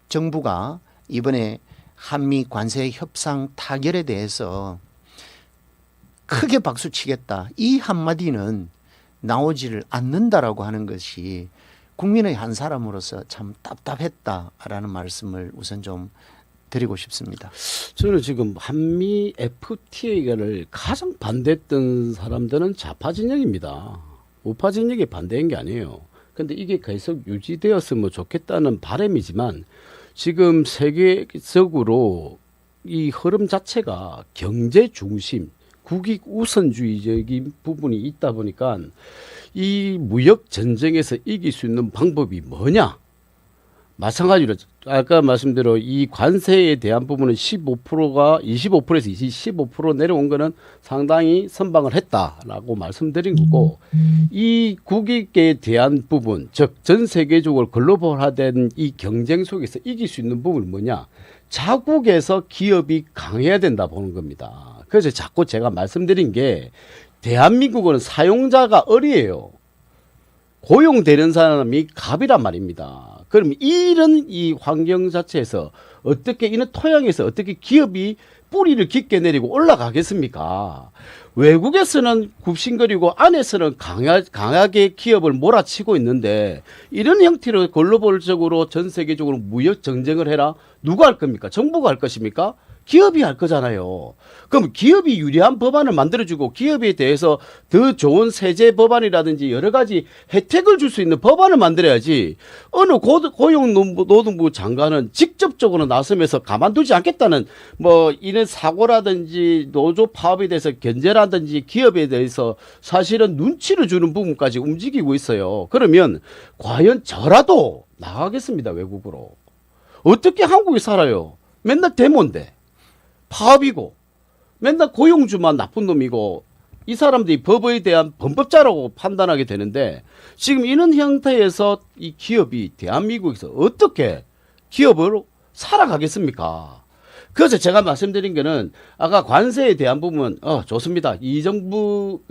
정부가 이번에 한미 관세 협상 타결에 대해서 크게 박수치겠다. 이 한마디는 나오지를 않는다라고 하는 것이 국민의 한 사람으로서 참 답답했다라는 말씀을 우선 좀 드리고 싶습니다. 저는 지금 한미 FTA를 가장 반대했던 사람들은 좌파 진영입니다. 우파 진영이 반대한 게 아니에요. 그런데 이게 계속 유지되었으면 좋겠다는 바람이지만 지금 세계적으로 이 흐름 자체가 경제 중심, 국익 우선주의적인 부분이 있다 보니까 이 무역 전쟁에서 이길 수 있는 방법이 뭐냐? 마찬가지로 아까 말씀대로 이 관세에 대한 부분은 15%가 25%에서 15% 내려온 거는 상당히 선방을 했다라고 말씀드린 거고 이 국익에 대한 부분 즉 전 세계적으로 글로벌화된 이 경쟁 속에서 이길 수 있는 부분은 뭐냐? 자국에서 기업이 강해야 된다 보는 겁니다. 그래서 자꾸 제가 말씀드린 게 대한민국은 사용자가 을이에요. 고용되는 사람이 갑이란 말입니다. 그럼 이런 이 환경 자체에서 어떻게 이런 토양에서 어떻게 기업이 뿌리를 깊게 내리고 올라가겠습니까? 외국에서는 굽신거리고 안에서는 강하게 기업을 몰아치고 있는데 이런 형태로 글로벌적으로 전 세계적으로 무역 정쟁을 해라? 누가 할 겁니까? 정부가 할 것입니까? 기업이 할 거잖아요. 그럼 기업이 유리한 법안을 만들어주고 기업에 대해서 더 좋은 세제 법안이라든지 여러 가지 혜택을 줄 수 있는 법안을 만들어야지 어느 고용노동부 장관은 직접적으로 나서면서 가만두지 않겠다는 뭐 이런 사고라든지 노조 파업에 대해서 견제라든지 기업에 대해서 사실은 눈치를 주는 부분까지 움직이고 있어요. 그러면 과연 저라도 나가겠습니다. 외국으로. 어떻게 한국에 살아요? 맨날 데모인데. 파업이고 맨날 고용주만 나쁜 놈이고 이 사람들이 법에 대한 범법자라고 판단하게 되는데 지금 이런 형태에서 이 기업이 대한민국에서 어떻게 기업을 살아가겠습니까? 그래서 제가 말씀드린 거는 아까 관세에 대한 부분 좋습니다. 이 정부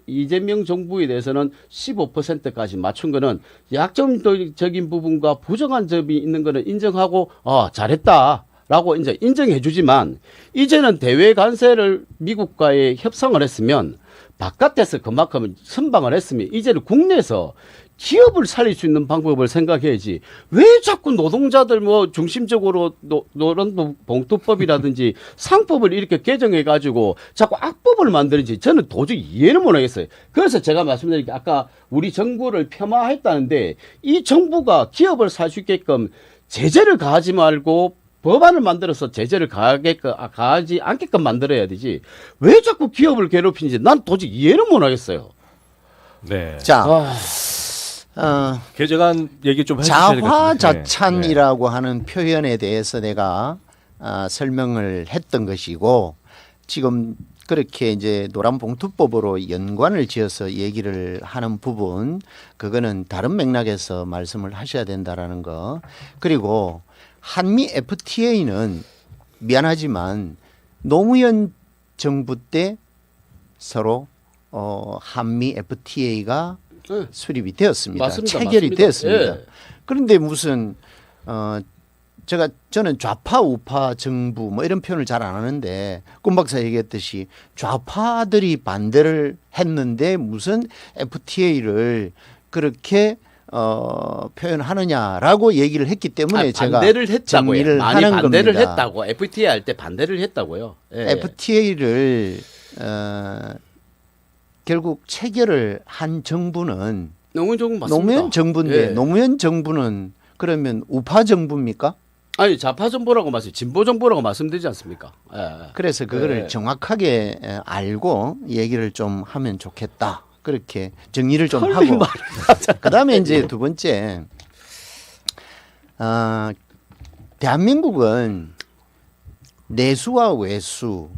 이재명 정부에 대해서는 15%까지 맞춘 거는 약점적인 부분과 부정한 점이 있는 거는 인정하고 잘했다라고 이제 인정해 주지만 이제는 대외 관세를 미국과의 협상을 했으면 바깥에서 그만큼 선방을 했으면 이제는 국내에서 기업을 살릴 수 있는 방법을 생각해야지. 왜 자꾸 노동자들 뭐 중심적으로 노런 봉투법이라든지 상법을 이렇게 개정해 가지고 자꾸 악법을 만드는지 저는 도저히 이해는 못 하겠어요. 그래서 제가 말씀드린 게 아까 우리 정부를 폄하했다는데 이 정부가 기업을 살 수 있게끔 제재를 가하지 말고 법안을 만들어서 제재를 가하지 않게끔 만들어야 되지. 왜 자꾸 기업을 괴롭히는지 난 도저히 이해는 못 하겠어요. 네. 자, 개정안 얘기 좀 해주셔야 되겠습니다. 자화자찬이라고 하는 표현에 대해서 내가 설명을 했던 것이고 지금 그렇게 이제 노란봉투법으로 연관을 지어서 얘기를 하는 부분 그거는 다른 맥락에서 말씀을 하셔야 된다라는 거. 그리고 한미 FTA는 미안하지만 노무현 정부 때 서로 한미 FTA가 수립이 되었습니다. 맞습니다. 체결이 맞습니다. 되었습니다. 예. 그런데 무슨 저는 좌파 우파 정부 뭐 이런 표현을 잘 안 하는데 꿈 박사 얘기했듯이 좌파들이 반대를 했는데 무슨 FTA를 그렇게 표현하느냐라고 얘기를 했기 때문에 제가 반대를 했다고요. 정리를 많이 하는 반대를 겁니다. 했다고 FTA 할 때 반대를 했다고요. 예. FTA를 결국 체결을 한 정부는 노무현 정부 맞습니다. 노무현 정부인데 예. 노무현 정부는 그러면 우파 정부입니까? 아니 좌파 정부라고 진보 정부라고 말씀드리지 않습니까? 예. 그래서 그거를 예. 정확하게 알고 얘기를 좀 하면 좋겠다. 그렇게 정리를 좀 틀린 하고 말을 그다음에 이제 두 번째 대한민국은 내수와 외수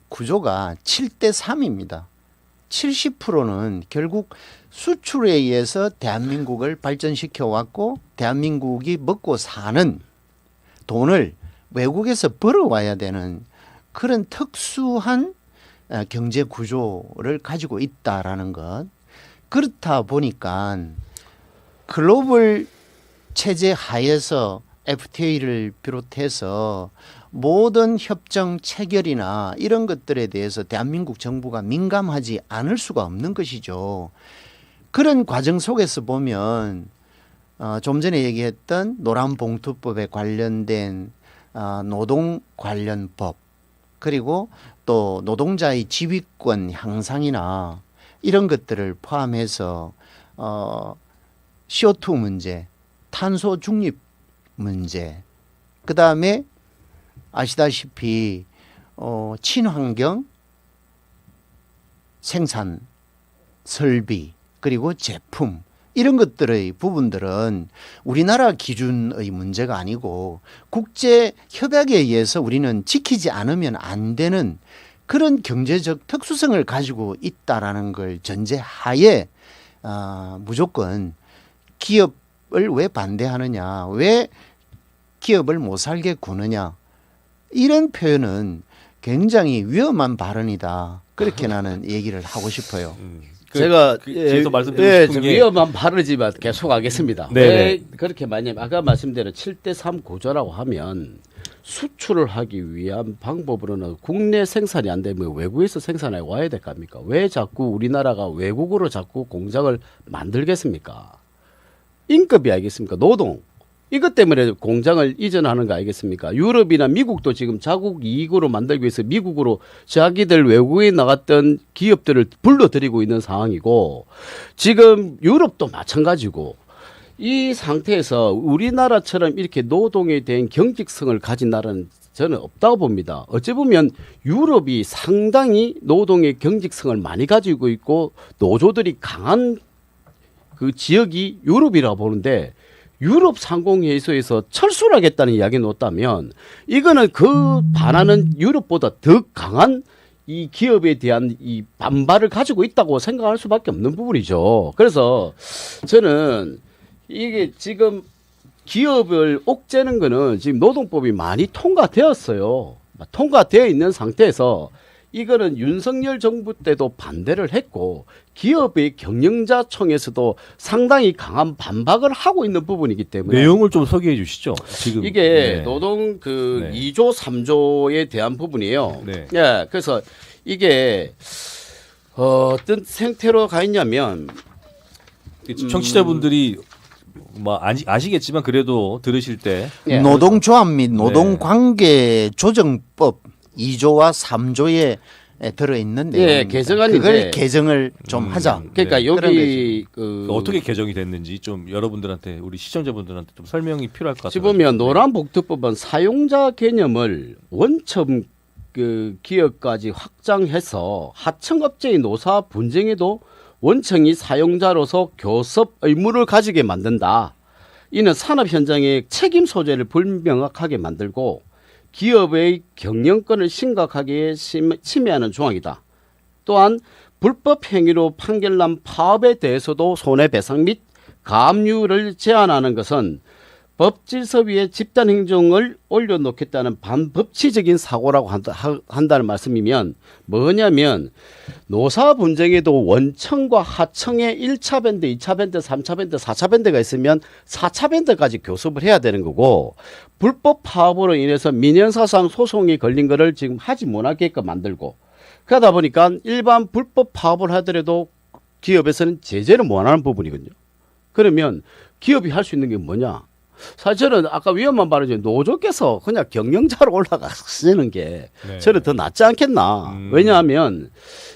구조가 7대 3입니다. 70%는 결국 수출에 의해서 대한민국을 발전시켜 왔고 대한민국이 먹고 사는 돈을 외국에서 벌어와야 되는 그런 특수한 경제 구조를 가지고 있다라는 것. 그렇다 보니까 글로벌 체제 하에서 FTA를 비롯해서 모든 협정 체결이나 이런 것들에 대해서 대한민국 정부가 민감하지 않을 수가 없는 것이죠. 그런 과정 속에서 보면 좀 전에 얘기했던 노란봉투법에 관련된 노동 관련 법 그리고 또 노동자의 지위권 향상이나 이런 것들을 포함해서 CO2 문제, 탄소 중립 문제, 그 다음에 아시다시피 친환경 생산 설비 그리고 제품 이런 것들의 부분들은 우리나라 기준의 문제가 아니고 국제 협약에 의해서 우리는 지키지 않으면 안 되는 그런 경제적 특수성을 가지고 있다라는 걸 전제하에 무조건 기업을 왜 반대하느냐, 왜 기업을 못 살게 구느냐 이런 표현은 굉장히 위험한 발언이다. 그렇게 나는 얘기를 하고 싶어요. 제가 뒤에서 말씀드리고 싶은 게 위험한 발언이지만 계속 하겠습니다. 네네. 왜 그렇게 많냐면 아까 말씀대로 7대 3 구조라고 하면 수출을 하기 위한 방법으로는 국내 생산이 안 되면 외국에서 생산해 와야 될 거 아닙니까? 왜 자꾸 우리나라가 외국으로 자꾸 공장을 만들겠습니까? 임금이 알겠습니까? 노동. 이것 때문에 공장을 이전하는 거 아니겠습니까? 유럽이나 미국도 지금 자국 이익으로 만들기 위해서 미국으로 자기들 외국에 나갔던 기업들을 불러들이고 있는 상황이고 지금 유럽도 마찬가지고 이 상태에서 우리나라처럼 이렇게 노동에 대한 경직성을 가진 나라는 저는 없다고 봅니다. 어찌 보면 유럽이 상당히 노동의 경직성을 많이 가지고 있고 노조들이 강한 그 지역이 유럽이라고 보는데 유럽 상공회의소에서 철수를 하겠다는 이야기 놓았다면 이거는 그 반하는 유럽보다 더 강한 이 기업에 대한 이 반발을 가지고 있다고 생각할 수밖에 없는 부분이죠. 그래서 저는 이게 지금 기업을 옥죄는 거는 지금 노동법이 많이 통과되었어요. 통과되어 있는 상태에서 이거는 윤석열 정부 때도 반대를 했고 기업의 경영자총에서도 상당히 강한 반박을 하고 있는 부분이기 때문에 내용을 좀 소개해 주시죠. 지금 이게 노동 그 네. 2조 3조에 대한 부분이에요. 네. 예, 그래서 이게 어떤 형태로 가 있냐면 청취자분들이 뭐 아시겠지만 그래도 들으실 때 예, 노동조합 및 노동관계 조정법 2조와 3조에 들어있는 예, 내용입니다. 개정안인데 그걸 개정을 좀 하자. 그러니까 네. 여기 그 어떻게 개정이 됐는지 좀 여러분들한테 우리 시청자분들한테 좀 설명이 필요할 것 같아요. 지금 보면 노란복지법은 사용자 개념을 원천 그 기업까지 확장해서 하청업체의 노사 분쟁에도 원청이 사용자로서 교섭 의무를 가지게 만든다. 이는 산업 현장의 책임 소재를 불명확하게 만들고 기업의 경영권을 심각하게 침해하는 조항이다. 또한 불법 행위로 판결난 파업에 대해서도 손해배상 및 가압류를 제한하는 것은 법질서 위에 집단행정을 올려놓겠다는 반법치적인 사고라고 한다는 말씀이면 뭐냐면 노사 분쟁에도 원청과 하청의 1차 밴드, 2차 밴드, 3차 밴드, 4차 밴드가 있으면 4차 밴드까지 교섭을 해야 되는 거고 불법 파업으로 인해서 민형사상 소송이 걸린 거를 지금 하지 못하게끔 만들고 그러다 보니까 일반 불법 파업을 하더라도 기업에서는 제재를 못 하는 부분이거든요. 그러면 기업이 할 수 있는 게 뭐냐? 사실은 아까 위원만 말하신 노조께서 그냥 경영자로 올라가시는 게 네. 저는 더 낫지 않겠나. 왜냐하면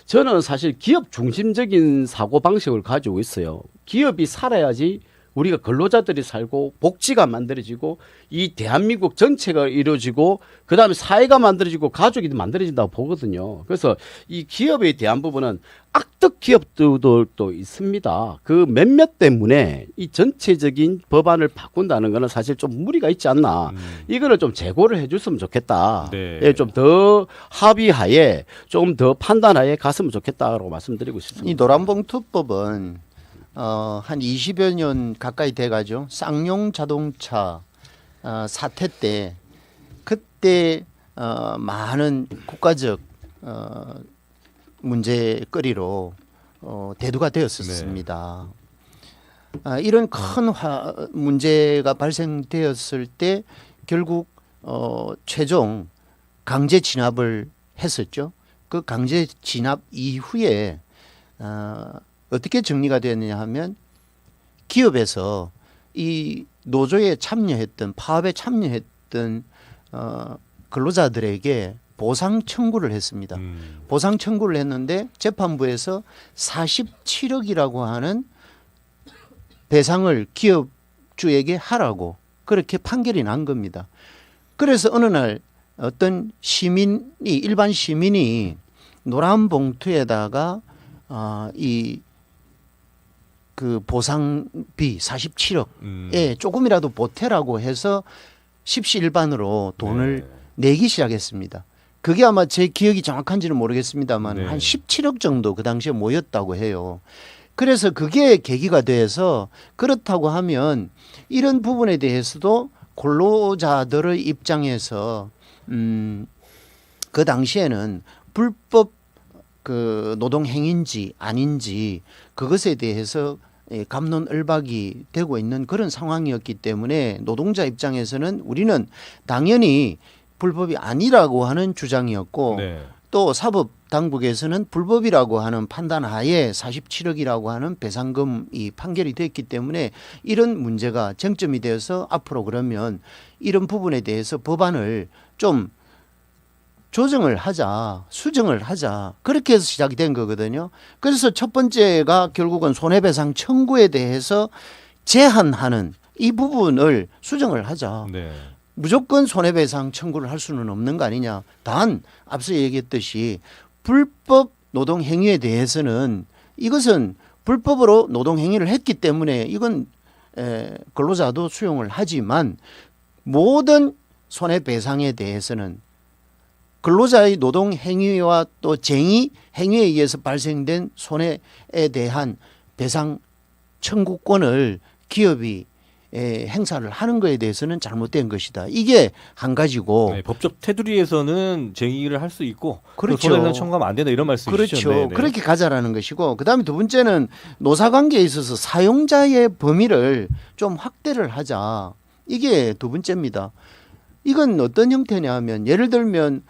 저는 사실 기업 중심적인 사고 방식을 가지고 있어요. 기업이 살아야지 우리가 근로자들이 살고 복지가 만들어지고 이 대한민국 전체가 이루어지고 그다음에 사회가 만들어지고 가족이 만들어진다고 보거든요. 그래서 이 기업에 대한 부분은 악덕 기업들도 또 있습니다. 그 몇몇 때문에 이 전체적인 법안을 바꾼다는 거는 사실 좀 무리가 있지 않나. 이거를 좀 재고를 해줬으면 좋겠다. 네. 예, 좀 더 합의하에 좀 더 판단하에 갔으면 좋겠다라고 말씀드리고 싶습니다. 이 노란봉투법은 한 20여 년 가까이 돼가죠. 쌍용 자동차 사태 때 그때 많은 국가적 문제거리로 대두가 되었었습니다. 이런 큰 문제가 발생되었을 때 결국 최종 강제 진압을 했었죠. 그 강제 진압 이후에 어떻게 정리가 되었느냐 하면 기업에서 이 노조에 참여했던 파업에 참여했던 근로자들에게 보상 청구를 했습니다. 보상 청구를 했는데 재판부에서 47억이라고 하는 배상을 기업주에게 하라고 그렇게 판결이 난 겁니다. 그래서 어느 날 어떤 일반 시민이 노란 봉투에다가 이 그 보상비 47억에 조금이라도 보태라고 해서 십시일반으로 돈을 내기 시작했습니다. 그게 아마 제 기억이 정확한지는 모르겠습니다만 한 17억 정도 그 당시에 모였다고 해요. 그래서 그게 계기가 돼서 그렇다고 하면 이런 부분에 대해서도 근로자들의 입장에서 그 당시에는 불법 그 노동 행위인지 아닌지 그것에 대해서 갑론을박이 되고 있는 그런 상황이었기 때문에 노동자 입장에서는 우리는 당연히 불법이 아니라고 하는 주장이었고 또 사법 당국에서는 불법이라고 하는 판단하에 47억이라고 하는 배상금이 판결이 됐기 때문에 이런 문제가 쟁점이 되어서 앞으로 그러면 이런 부분에 대해서 법안을 좀 조정을 하자, 수정을 하자 그렇게 해서 시작이 된 거거든요. 그래서 첫 번째가 결국은 손해배상 청구에 대해서 제한하는 이 부분을 수정을 하자. 무조건 손해배상 청구를 할 수는 없는 거 아니냐. 단 앞서 얘기했듯이 불법 노동 행위에 대해서는 이것은 불법으로 노동 행위를 했기 때문에 이건 근로자도 수용을 하지만 모든 손해배상에 대해서는 근로자의 노동 행위와 또 쟁의 행위에 의해서 발생된 손해에 대한 배상 청구권을 기업이 행사를 하는 거에 대해서는 잘못된 것이다. 이게 한 가지고. 네, 법적 테두리에서는 제기를 할 수 있고 그렇죠. 손해배상 청구하면 안 된다 이런 말씀이시죠. 그렇죠. 네, 네. 그렇게 가자라는 것이고 그다음에 두 번째는 노사관계에 있어서 사용자의 범위를 좀 확대를 하자. 이게 두 번째입니다. 이건 어떤 형태냐 하면 예를 들면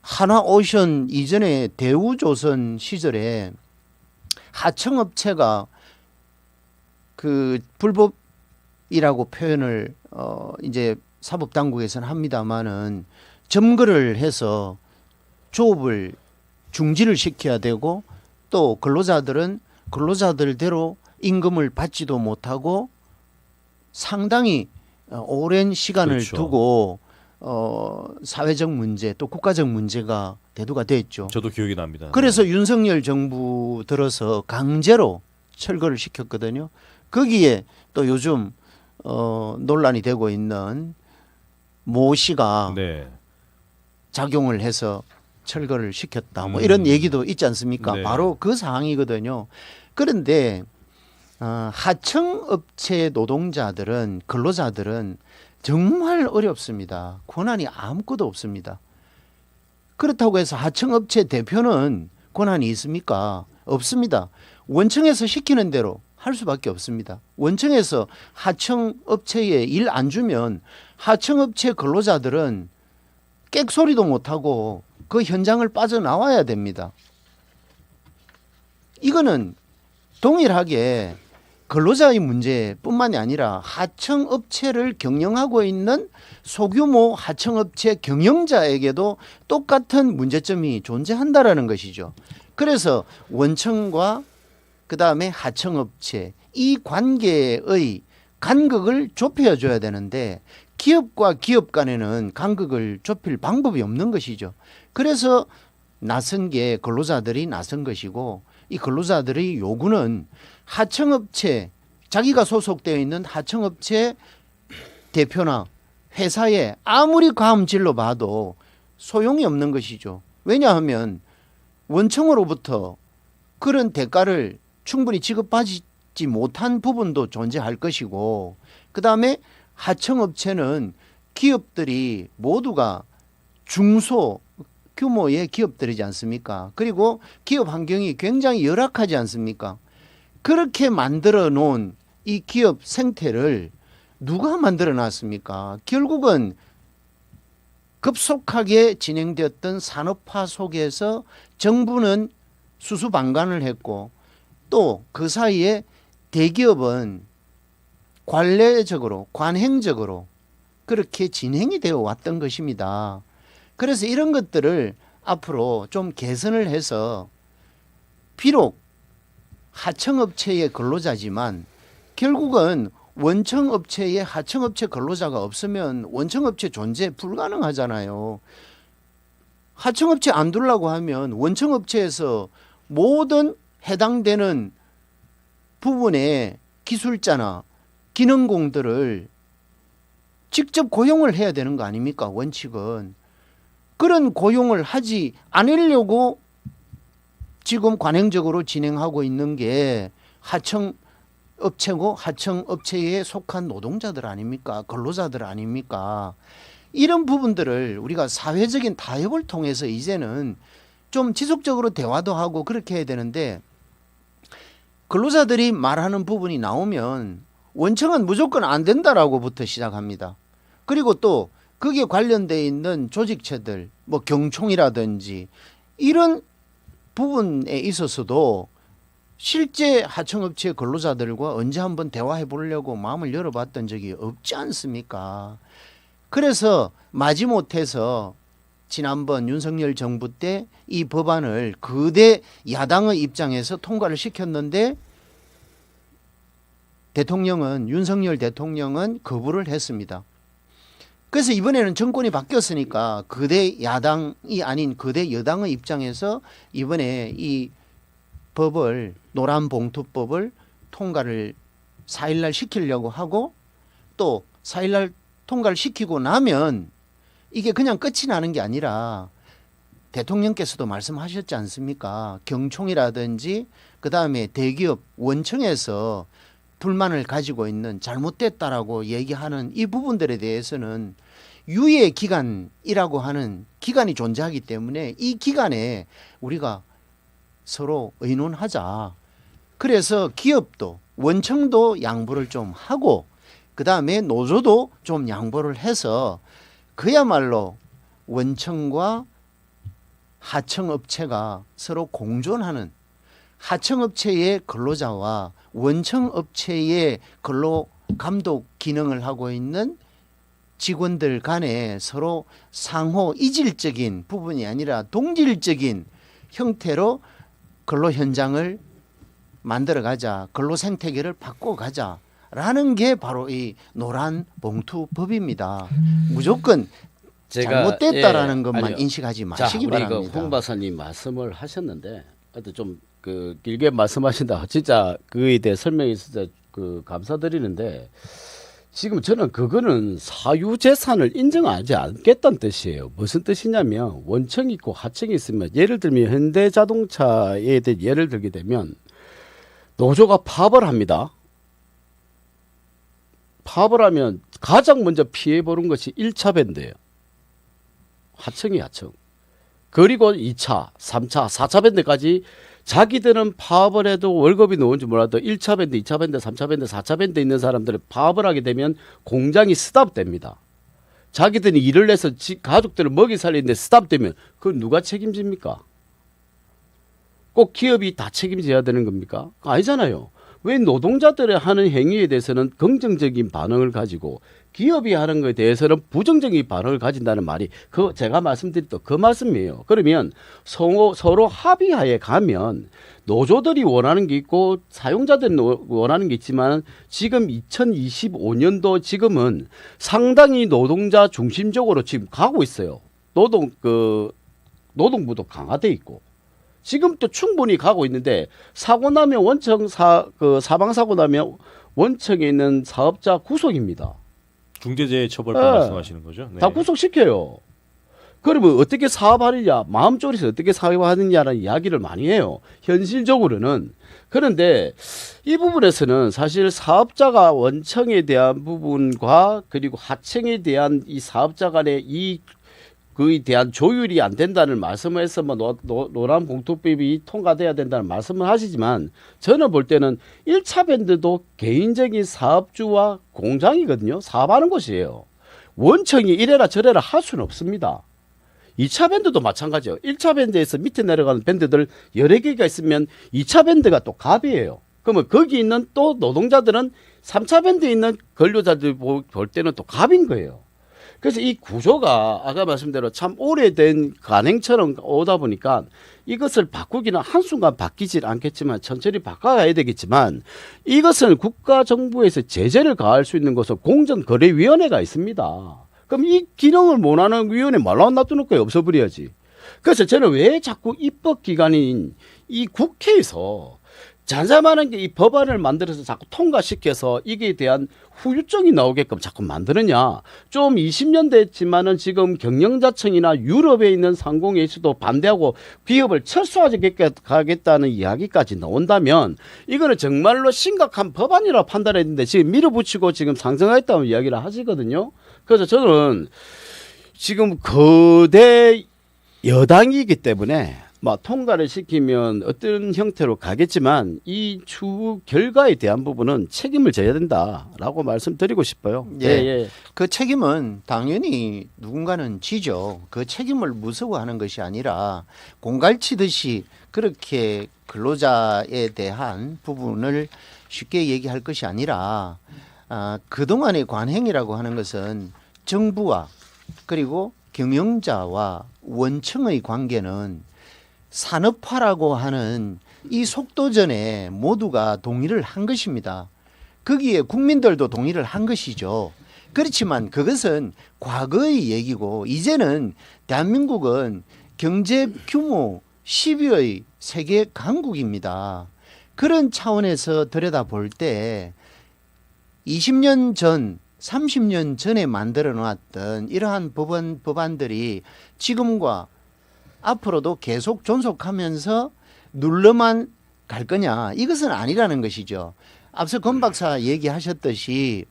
한화오션 이전에 대우조선 시절에 하청업체가 그 불법이라고 표현을 이제 사법당국에서는 합니다마는 점거를 해서 조업을 중지를 시켜야 되고 또 근로자들은 근로자들대로 임금을 받지도 못하고 상당히 오랜 시간을 그렇죠. 두고 사회적 문제 또 국가적 문제가 대두가 됐죠. 저도 기억이 납니다. 그래서 윤석열 정부 들어서 강제로 철거를 시켰거든요. 거기에 또 요즘 논란이 되고 있는 모 씨가 네. 작용을 해서 철거를 시켰다. 뭐 이런 얘기도 있지 않습니까? 네. 바로 그 상황이거든요. 그런데 하청업체 노동자들은 근로자들은 정말 어렵습니다. 권한이 아무것도 없습니다. 그렇다고 해서 하청업체 대표는 권한이 있습니까? 없습니다. 원청에서 시키는 대로 할 수밖에 없습니다. 원청에서 하청업체에 일 안 주면 하청업체 근로자들은 객소리도 못하고 그 현장을 빠져나와야 됩니다. 이거는 동일하게 근로자의 문제뿐만이 아니라 하청업체를 경영하고 있는 소규모 하청업체 경영자에게도 똑같은 문제점이 존재한다라는 것이죠. 그래서 원청과 그다음에 하청업체 이 관계의 간극을 좁혀줘야 되는데 기업과 기업 간에는 간극을 좁힐 방법이 없는 것이죠. 그래서 나선 게 근로자들이 나선 것이고 이 근로자들의 요구는 하청업체 자기가 소속되어 있는 하청업체 대표나 회사에 아무리 과음질로 봐도 소용이 없는 것이죠. 왜냐하면 원청으로부터 그런 대가를 충분히 지급받지 못한 부분도 존재할 것이고 그다음에 하청업체는 기업들이 모두가 중소 규모의 기업들이지 않습니까? 그리고 기업 환경이 굉장히 열악하지 않습니까? 그렇게 만들어 놓은 이 기업 생태를 누가 만들어 놨습니까? 결국은 급속하게 진행되었던 산업화 속에서 정부는 수수방관을 했고 또 그 사이에 대기업은 관례적으로 관행적으로 그렇게 진행이 되어 왔던 것입니다. 그래서 이런 것들을 앞으로 좀 개선을 해서 비록 하청업체의 근로자지만 결국은 원청업체의 하청업체 근로자가 없으면 원청업체 존재 불가능하잖아요. 하청업체 안 두려고 하면 원청업체에서 모든 해당되는 부분의 기술자나 기능공들을 직접 고용을 해야 되는 거 아닙니까? 원칙은. 그런 고용을 하지 않으려고 지금 관행적으로 진행하고 있는 게 하청업체고 하청업체에 속한 노동자들 아닙니까? 근로자들 아닙니까? 이런 부분들을 우리가 사회적인 타협을 통해서 이제는 좀 지속적으로 대화도 하고 그렇게 해야 되는데 근로자들이 말하는 부분이 나오면 원청은 무조건 안 된다라고부터 시작합니다. 그리고 또 거기에 관련돼 있는 조직체들 뭐 경총이라든지 이런 부분에 있어서도 실제 하청업체 근로자들과 언제 한번 대화해 보려고 마음을 열어봤던 적이 없지 않습니까? 그래서 마지못해서 지난번 윤석열 정부 때 이 법안을 거대 야당의 입장에서 통과를 시켰는데 윤석열 대통령은 거부를 했습니다. 그래서 이번에는 정권이 바뀌었으니까 거대 야당이 아닌 거대 여당의 입장에서 이번에 이 법을 노란봉투법을 통과를 4일날 시키려고 하고 또 4일날 통과를 시키고 나면 이게 그냥 끝이 나는 게 아니라 대통령께서도 말씀하셨지 않습니까? 경총이라든지 그다음에 대기업 원청에서 불만을 가지고 있는 잘못됐다라고 얘기하는 이 부분들에 대해서는 유예 기간이라고 하는 기간이 존재하기 때문에 이 기간에 우리가 서로 의논하자. 그래서 기업도 원청도 양보를 좀 하고 그다음에 노조도 좀 양보를 해서 그야말로 원청과 하청업체가 서로 공존하는 하청업체의 근로자와 원청업체의 근로 감독 기능을 하고 있는 직원들 간에 서로 상호 이질적인 부분이 아니라 동질적인 형태로 근로 현장을 만들어 가자, 근로 생태계를 바꿔 가자라는 게 바로 이 노란 봉투 법입니다. 무조건 잘못됐다라는 것만 아니요. 인식하지 마시기 우리 바랍니다. 홍 박사님 말씀을 하셨는데 하여튼 좀 그 길게 말씀하신다. 진짜 그에 대해 설명해 주셔서 그 감사드리는데 지금 저는 그거는 사유재산을 인정하지 않겠다는 뜻이에요. 무슨 뜻이냐면 원청이 있고 하청이 있으면 예를 들면 현대자동차에 대해 예를 들게 되면 노조가 파업을 합니다. 파업을 하면 가장 먼저 피해 보는 것이 1차 밴드예요. 하청이 하청. 그리고 2차, 3차, 4차 밴드까지 자기들은 파업을 해도 월급이 나온지 몰라도 1차 밴드, 2차 밴드, 3차 밴드, 4차 밴드 있는 사람들은 파업을 하게 되면 공장이 스탑됩니다. 자기들이 일을 해서 가족들을 먹이 살리는데 스탑되면 그건 누가 책임집니까? 꼭 기업이 다 책임져야 되는 겁니까? 아니잖아요. 왜 노동자들의 하는 행위에 대해서는 긍정적인 반응을 가지고 기업이 하는 것에 대해서는 부정적인 반응을 가진다는 말이 그 제가 말씀드린 또 그 말씀이에요. 그러면 서로 합의하에 가면 노조들이 원하는 게 있고 사용자들이 원하는 게 있지만 지금 2025년도 지금은 상당히 노동자 중심적으로 지금 가고 있어요. 노동부도 강화돼 있고. 지금 또 충분히 가고 있는데 사고 나면 사방 사고 나면 원청에 있는 사업자 구속입니다. 중대재해처벌법 네. 말씀하시는 거죠? 네. 다 구속시켜요. 그러면 어떻게 사업하느냐, 마음 졸여서 어떻게 사업하느냐라는 이야기를 많이 해요. 현실적으로는. 그런데 이 부분에서는 사실 사업자가 원청에 대한 부분과 그리고 하청에 대한 이 사업자 간의 그에 대한 조율이 안 된다는 말씀을 해서 노란 봉투법이 통과돼야 된다는 말씀을 하시지만 저는 볼 때는 1차 밴드도 개인적인 사업주와 공장이거든요. 사업하는 곳이에요. 원청이 이래라 저래라 할 수는 없습니다. 2차 밴드도 마찬가지예요. 1차 밴드에서 밑에 내려가는 밴드들 여러 개가 있으면 2차 밴드가 또 갑이에요. 그러면 거기 있는 또 노동자들은 3차 밴드에 있는 근로자들 볼 때는 또 갑인 거예요. 그래서 이 구조가 아까 말씀대로 참 오래된 관행처럼 오다 보니까 이것을 바꾸기는 한순간 바뀌질 않겠지만 천천히 바꿔가야 되겠지만 이것을 국가 정부에서 제재를 가할 수 있는 것은 공정거래위원회가 있습니다. 그럼 이 기능을 못하는 위원회 말로 놔두는 거예요. 없어버려야지. 그래서 저는 왜 자꾸 입법기관인 이 국회에서 잔잔한 게 이 법안을 만들어서 자꾸 통과시켜서 이게 대한 후유증이 나오게끔 자꾸 만드느냐. 좀 20년 됐지만은 지금 경영자청이나 유럽에 있는 상공회의소도 반대하고 기업을 철수하겠다는 이야기까지 나온다면 이거는 정말로 심각한 법안이라고 판단했는데 지금 밀어붙이고 지금 상정하겠다는 이야기를 하시거든요. 그래서 저는 지금 거대 여당이기 때문에 통과를 시키면 어떤 형태로 가겠지만 이 추후 결과에 대한 부분은 책임을 져야 된다라고 말씀드리고 싶어요. 예. 그 책임은 당연히 누군가는 지죠. 그 책임을 무서워하는 것이 아니라 공갈치듯이 그렇게 근로자에 대한 부분을 쉽게 얘기할 것이 아니라 그동안의 관행이라고 하는 것은 정부와 그리고 경영자와 원청의 관계는 산업화라고 하는 이 속도전에 모두가 동의를 한 것입니다. 거기에 국민들도 동의를 한 것이죠. 그렇지만 그것은 과거의 얘기고 이제는 대한민국은 경제 규모 10위의 세계 강국입니다. 그런 차원에서 들여다볼 때 20년 전 30년 전에 만들어 놨던 이러한 법안들이 지금과 앞으로도 계속 존속하면서 눌러만 갈 거냐, 이것은 아니라는 것이죠. 앞서 권 박사 얘기하셨듯이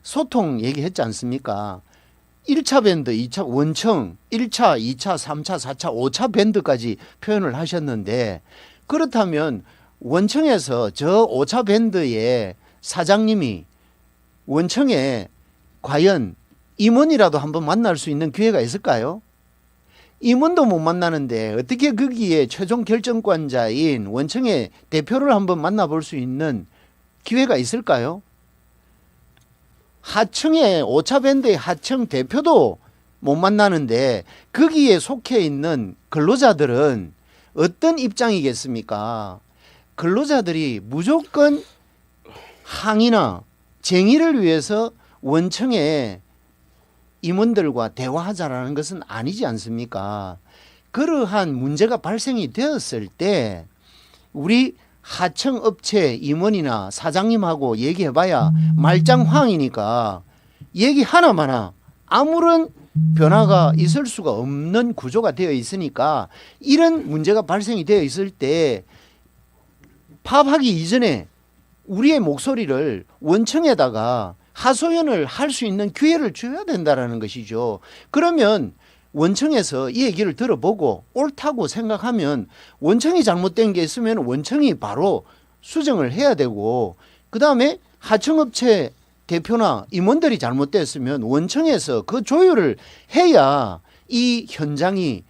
소통 얘기했지 않습니까? 1차 밴드, 2차 원청, 1차, 2차, 3차, 4차, 5차 밴드까지 표현을 하셨는데 그렇다면 원청에서 저 5차 밴드의 사장님이 원청에 과연 임원이라도 한번 만날 수 있는 기회가 있을까요? 임원도 못 만나는데 어떻게 거기에 최종 결정권자인 원청의 대표를 한번 만나볼 수 있는 기회가 있을까요? 하청의 5차 밴드의 하청 대표도 못 만나는데 거기에 속해 있는 근로자들은 어떤 입장이겠습니까? 근로자들이 무조건 항의나 쟁의를 위해서 원청의 임원들과 대화하자라는 것은 아니지 않습니까? 그러한 문제가 발생이 되었을 때 우리 하청업체 임원이나 사장님하고 얘기해봐야 말짱황이니까 얘기 하나마나 아무런 변화가 있을 수가 없는 구조가 되어 있으니까 이런 문제가 발생이 되어 있을 때 파업하기 이전에 우리의 목소리를 원청에다가 하소연을 할 수 있는 기회를 줘야 된다라는 것이죠. 그러면 원청에서 이 얘기를 들어보고 옳다고 생각하면 원청이 잘못된 게 있으면 원청이 바로 수정을 해야 되고 그다음에 하청업체 대표나 임원들이 잘못됐으면 원청에서 그 조율을 해야 이 현장이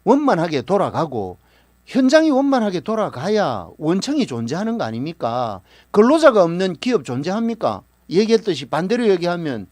원만하게 돌아가고 현장이 원만하게 돌아가야 원청이 존재하는 거 아닙니까? 근로자가 없는 기업 존재합니까? 얘기했듯이 반대로 얘기하면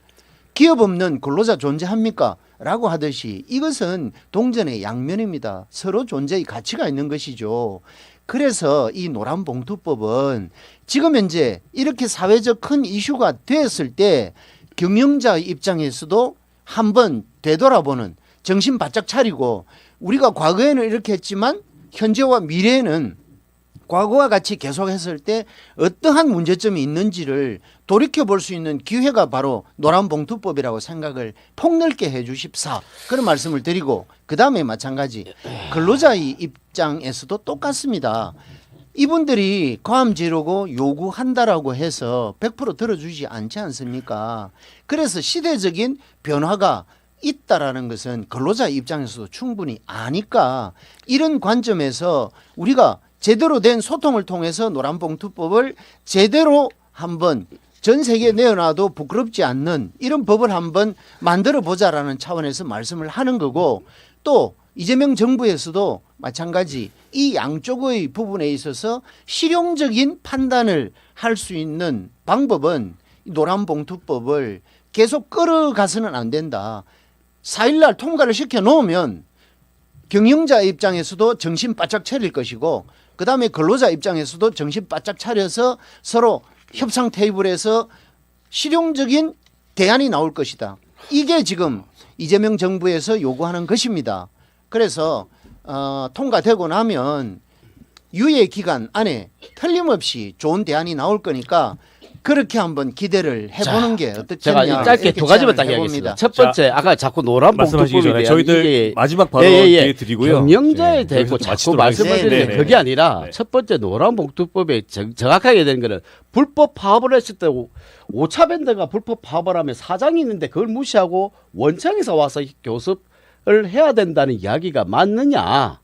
기업 없는 근로자 존재합니까? 라고 하듯이 이것은 동전의 양면입니다. 서로 존재의 가치가 있는 것이죠. 그래서 이 노란봉투법은 지금 현재 이렇게 사회적 큰 이슈가 되었을 때 경영자의 입장에서도 한번 되돌아보는 정신 바짝 차리고 우리가 과거에는 이렇게 했지만 현재와 미래에는 과거와 같이 계속했을 때 어떠한 문제점이 있는지를 돌이켜볼 수 있는 기회가 바로 노란봉투법이라고 생각을 폭넓게 해 주십사 그런 말씀을 드리고 그다음에 마찬가지 근로자의 입장에서도 똑같습니다. 이분들이 과함 지르고 요구한다라고 해서 100% 들어주지 않지 않습니까? 그래서 시대적인 변화가 있다라는 것은 근로자 입장에서도 충분히 아니까 이런 관점에서 우리가 제대로 된 소통을 통해서 노란봉투법을 제대로 한번 전 세계에 내어놔도 부끄럽지 않는 이런 법을 한번 만들어 보자라는 차원에서 말씀을 하는 거고 또 이재명 정부에서도 마찬가지 이 양쪽의 부분에 있어서 실용적인 판단을 할 수 있는 방법은 노란봉투법을 계속 끌어가서는 안 된다. 4일날 통과를 시켜 놓으면 경영자 입장에서도 정신 바짝 차릴 것이고 그다음에 근로자 입장에서도 정신 바짝 차려서 서로 협상 테이블에서 실용적인 대안이 나올 것이다. 이게 지금 이재명 정부에서 요구하는 것입니다. 그래서 통과되고 나면 유예 기간 안에 틀림없이 좋은 대안이 나올 거니까 그렇게 한번 기대를 해보는 게 어떻겠냐. 제가 짧게 두 가지만 딱 이야기했습니다. 첫 번째, 아까 자꾸 노란봉투법에 대한 저희들 마지막 발언 기회 드리고요. 경영자에 대해서 자꾸 말씀을 드리는데 그게 아니라 첫 번째 노란봉투법에 정확하게 된 거는 불법 파업을 했을 때 5차 밴드가 불법 파업을 하면 사장이 있는데 그걸 무시하고 원청에서 와서 교섭을 해야 된다는 이야기가 맞느냐.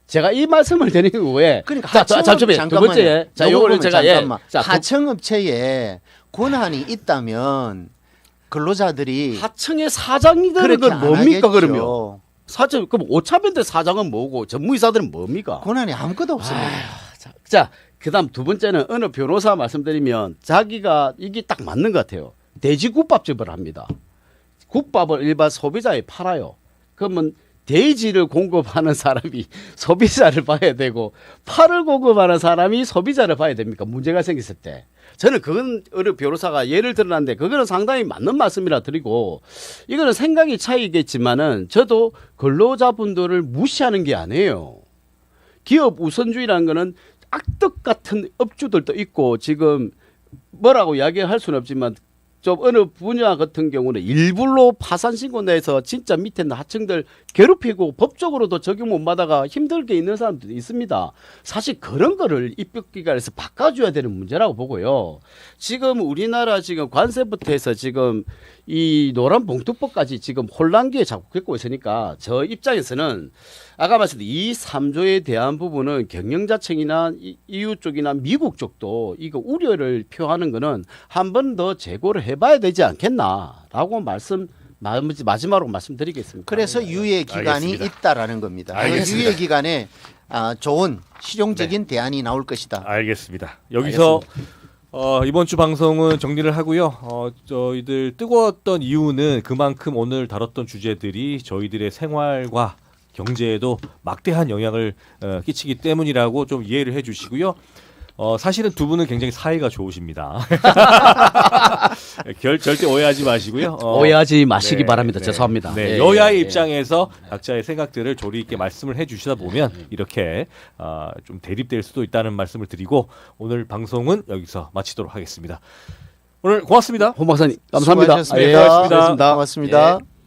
제가 이 말씀을 드리는 거에 그러니까 잠시만요. 두 번째, 자 요거를 제가 하청업체에 권한이 있다면 근로자들이 하청의 사장이 되는 건 뭡니까 그러면? 사장 그럼 5차 밴드 사장은 뭐고 전무이사들은 뭡니까? 권한이 아무것도 없습니다. 자 그다음 두 번째는 어느 변호사 말씀드리면 자기가 이게 딱 맞는 것 같아요. 돼지국밥집을 합니다. 국밥을 일반 소비자에 팔아요. 그러면 돼지를 공급하는 사람이 소비자를 봐야 되고 팔을 공급하는 사람이 소비자를 봐야 됩니까? 문제가 생겼을 때. 저는 그건 어느 변호사가 예를 들었는데 그거는 상당히 맞는 말씀이라 드리고 이거는 생각이 차이겠지만은 저도 근로자분들을 무시하는 게 아니에요. 기업 우선주의라는 거는 악덕 같은 업주들도 있고 지금 뭐라고 이야기할 수는 없지만 좀 어느 분야 같은 경우는 일부러 파산 신고 내서 진짜 밑에 있는 하층들 괴롭히고 법적으로도 적용 못 받아가 힘들게 있는 사람들도 있습니다. 사실 그런 거를 입법기관에서 바꿔줘야 되는 문제라고 보고요. 지금 우리나라 지금 관세부터 해서 지금 이 노란 봉투법까지 지금 혼란기에 자꾸 겪고 있으니까 저 입장에서는 아까 말씀드린 이 3조에 대한 부분은 경영자청이나 EU 쪽이나 미국 쪽도 이거 우려를 표하는 거는 한 번 더 재고를 해봐야 되지 않겠나라고 마지막으로 말씀드리겠습니다. 그래서 유예 기간이 알겠습니다. 있다라는 겁니다. 알겠습니다. 유예 기간에 좋은 실용적인 대안이 나올 것이다. 알겠습니다. 여기서 이번 주 방송은 정리를 하고요. 저희들 뜨거웠던 이유는 그만큼 오늘 다뤘던 주제들이 저희들의 생활과 경제에도 막대한 영향을 끼치기 때문이라고 좀 이해를 해주시고요. 사실은 두 분은 굉장히 사이가 좋으십니다. 절대 오해하지 마시고요. 오해하지 마시기 네, 바랍니다. 네. 죄송합니다. 네, 예, 여야의 예, 입장에서 각자의 생각들을 조리 있게 말씀을 해주시다 보면 이렇게 좀 대립될 수도 있다는 말씀을 드리고 오늘 방송은 여기서 마치도록 하겠습니다. 오늘 고맙습니다. 홍 박사님 감사합니다. 수고하셨습니다. 예, 고맙습니다. 고맙습니다. 예.